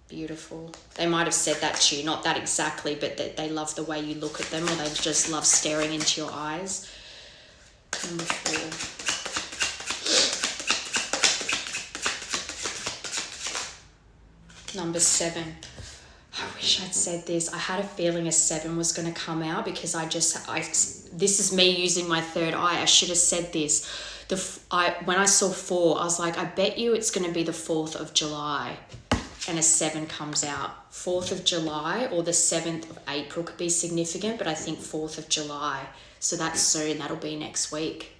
Beautiful. They might have said that to you, not that exactly, but that they love the way you look at them, or they just love staring into your eyes. Number 4. Number 7. I wish I'd said this. I had a feeling a 7 was going to come out because this is me using my third eye. I should have said this. When I saw 4, I was like, I bet you it's going to be the 4th of July. And a 7 comes out. 4th of July or the 7th of April could be significant, but I think 4th of July. So that's soon. That'll be next week.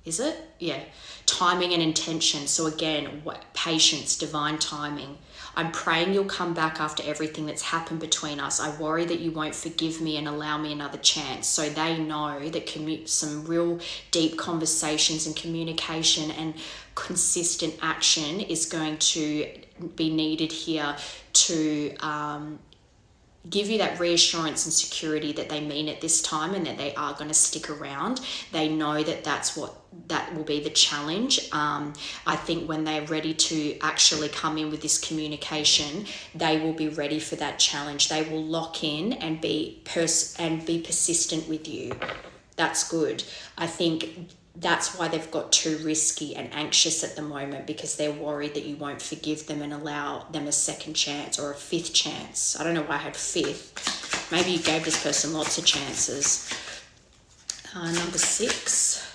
Is it? Yeah. Timing and intention. So again, patience, divine timing. I'm praying you'll come back after everything that's happened between us. I worry that you won't forgive me and allow me another chance. So they know that some real deep conversations and communication and consistent action is going to be needed here to give you that reassurance and security that they mean it this time and that they are going to stick around. They know that that will be the challenge. I think when they're ready to actually come in with this communication, they will be ready for that challenge. They will lock in and be persistent with you. That's good. I think that's why they've got too risky and anxious at the moment, because they're worried that you won't forgive them and allow them a second chance or a 5th chance. I don't know why I had 5th. Maybe you gave this person lots of chances. Number 6.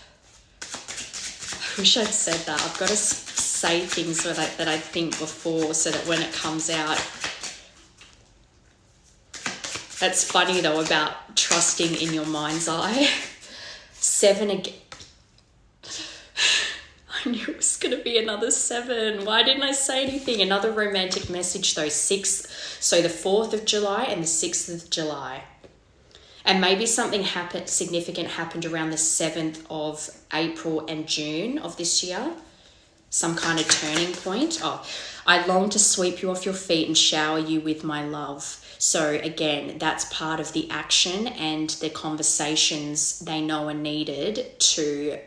I wish I'd said that. I've got to say things that I think before so that when it comes out. That's funny though about trusting in your mind's eye. 7 again. I knew it was going to be another 7. Why didn't I say anything? Another romantic message though. 6. So the 4th of July and the 6th of July. And maybe something significant happened around the 7th of April and June of this year. Some kind of turning point. Oh, I long to sweep you off your feet and shower you with my love. So again, that's part of the action and the conversations they know are needed to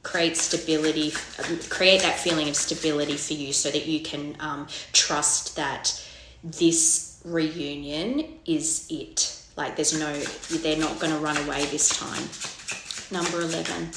create stability, create that feeling of stability for you so that you can trust that this reunion is it. Like they're not going to run away this time. Number 11.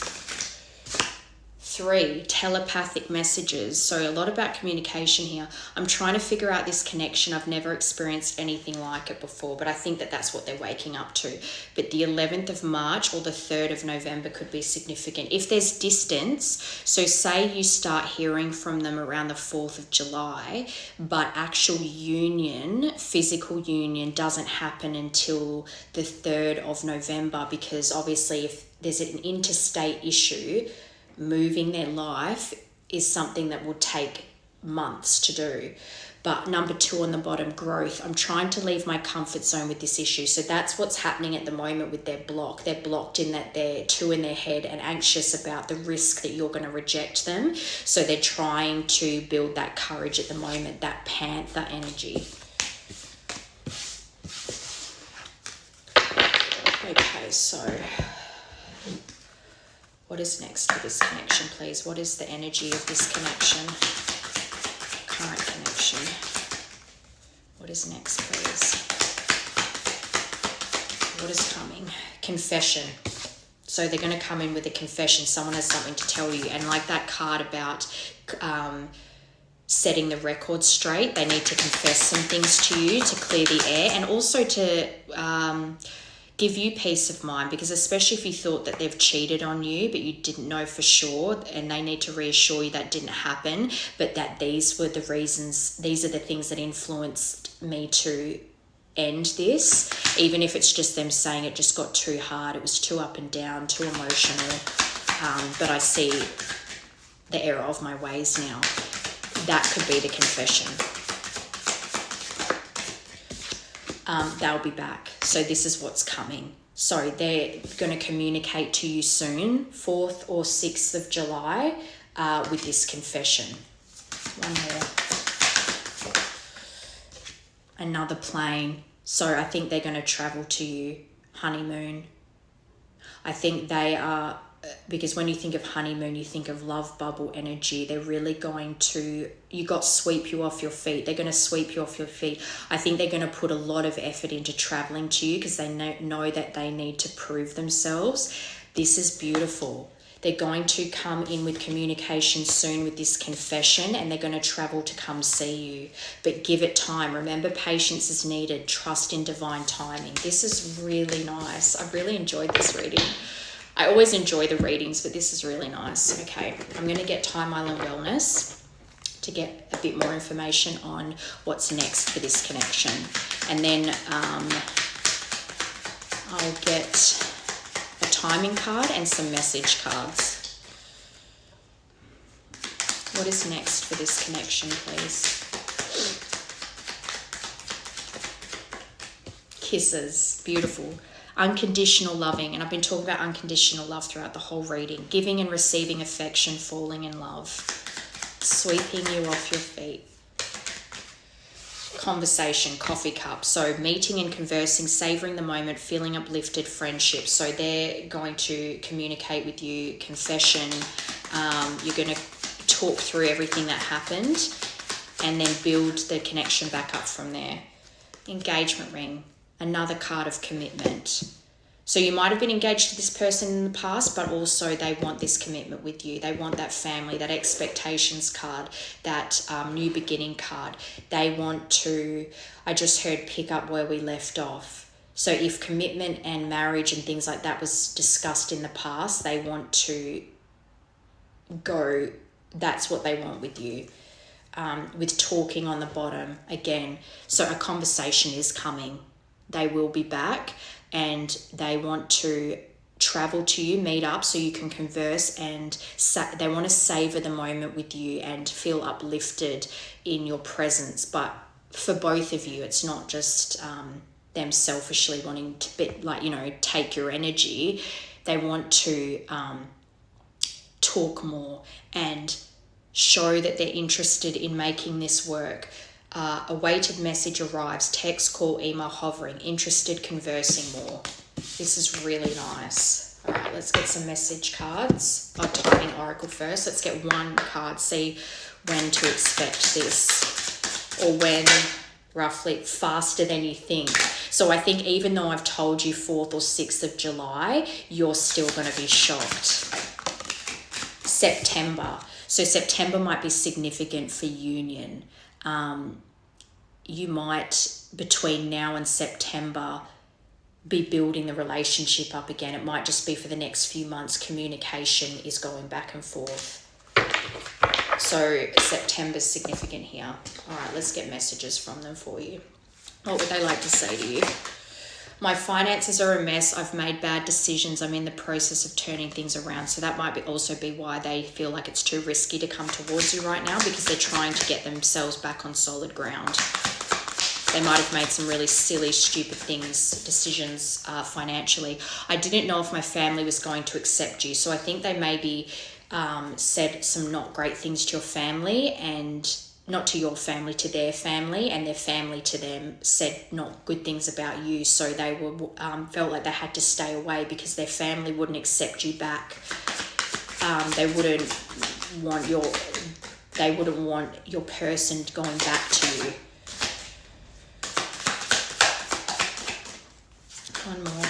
3, telepathic messages. So a lot about communication here. I'm trying to figure out this connection. I've never experienced anything like it before, but I think that that's what they're waking up to. But the 11th of March or the 3rd of November could be significant. If there's distance, so say you start hearing from them around the 4th of July, but actual union, physical union, doesn't happen until the 3rd of November, because obviously if there's an interstate issue, moving their life is something that will take months to do. But number 2 on the bottom, growth. I'm trying to leave my comfort zone with this issue. So that's what's happening at the moment with their block. They're blocked in that they're too in their head and anxious about the risk that you're going to reject them. So they're trying to build that courage at the moment, that panther energy. Okay, so what is next for this connection, please? What is the energy of this connection? Current connection. What is next, please? What is coming? Confession. So they're going to come in with a confession. Someone has something to tell you. And like that card about setting the record straight, they need to confess some things to you to clear the air, and also to give you peace of mind, because especially if you thought that they've cheated on you but you didn't know for sure, and they need to reassure you that didn't happen, but that these were the reasons, these are the things that influenced me to end this, even if it's just them saying it just got too hard, it was too up and down, too emotional, but I see the error of my ways now. That could be the confession. They'll be back. So this is what's coming. So they're going to communicate to you soon, 4th or 6th of July, with this confession. One more. Another plane. So I think they're going to travel to you. Honeymoon. I think they are, because when you think of honeymoon, you think of love bubble energy. They're really going to, sweep you off your feet. They're going to sweep you off your feet. I think they're going to put a lot of effort into traveling to you because they know that they need to prove themselves. This is beautiful. They're going to come in with communication soon with this confession, and they're going to travel to come see you. But give it time. Remember, patience is needed. Trust in divine timing. This is really nice. I really enjoyed this reading. I always enjoy the readings, but this is really nice. Okay, I'm going to get Time Island Wellness to get a bit more information on what's next for this connection. And then I'll get a timing card and some message cards. What is next for this connection, please? Kisses, beautiful. Unconditional loving, and I've been talking about unconditional love throughout the whole reading. Giving and receiving affection, falling in love. Sweeping you off your feet. Conversation, coffee cup. So meeting and conversing, savouring the moment, feeling uplifted, friendship. So they're going to communicate with you, confession. You're going to talk through everything that happened and then build the connection back up from there. Engagement ring. Another card of commitment. So you might have been engaged to this person in the past, but also they want this commitment with you. They want that family, that expectations card, that new beginning card. They want to, I just heard, pick up where we left off. So if commitment and marriage and things like that was discussed in the past, they want to go, that's what they want with you. With talking on the bottom again. So a conversation is coming. They will be back and they want to travel to you, meet up so you can converse, and they want to savor the moment with you and feel uplifted in your presence. But for both of you, it's not just them selfishly wanting to take your energy. They want to talk more and show that they're interested in making this work. A weighted message arrives, text, call, email, hovering, interested, conversing more. This is really nice. All right, let's get some message cards. Timing oracle first. Let's get one card, see when to expect this, or when roughly faster than you think. So I think even though I've told you 4th or 6th of July, you're still going to be shocked. September. So September might be significant for union. You might, between now and September, be building the relationship up again. It might just be for the next few months. Communication is going back and forth. So September's significant here. All right, let's get messages from them for you. What would they like to say to you? My finances are a mess. I've made bad decisions. I'm in the process of turning things around. So that might also be why they feel like it's too risky to come towards you right now, because they're trying to get themselves back on solid ground. They might have made some really silly, stupid decisions financially. I didn't know if my family was going to accept you. So I think they maybe said some not great things to your family, and not to your family, to their family, and their family to them said not good things about you. So they were felt like they had to stay away because their family wouldn't accept you back. They wouldn't want your person going back to you. One more.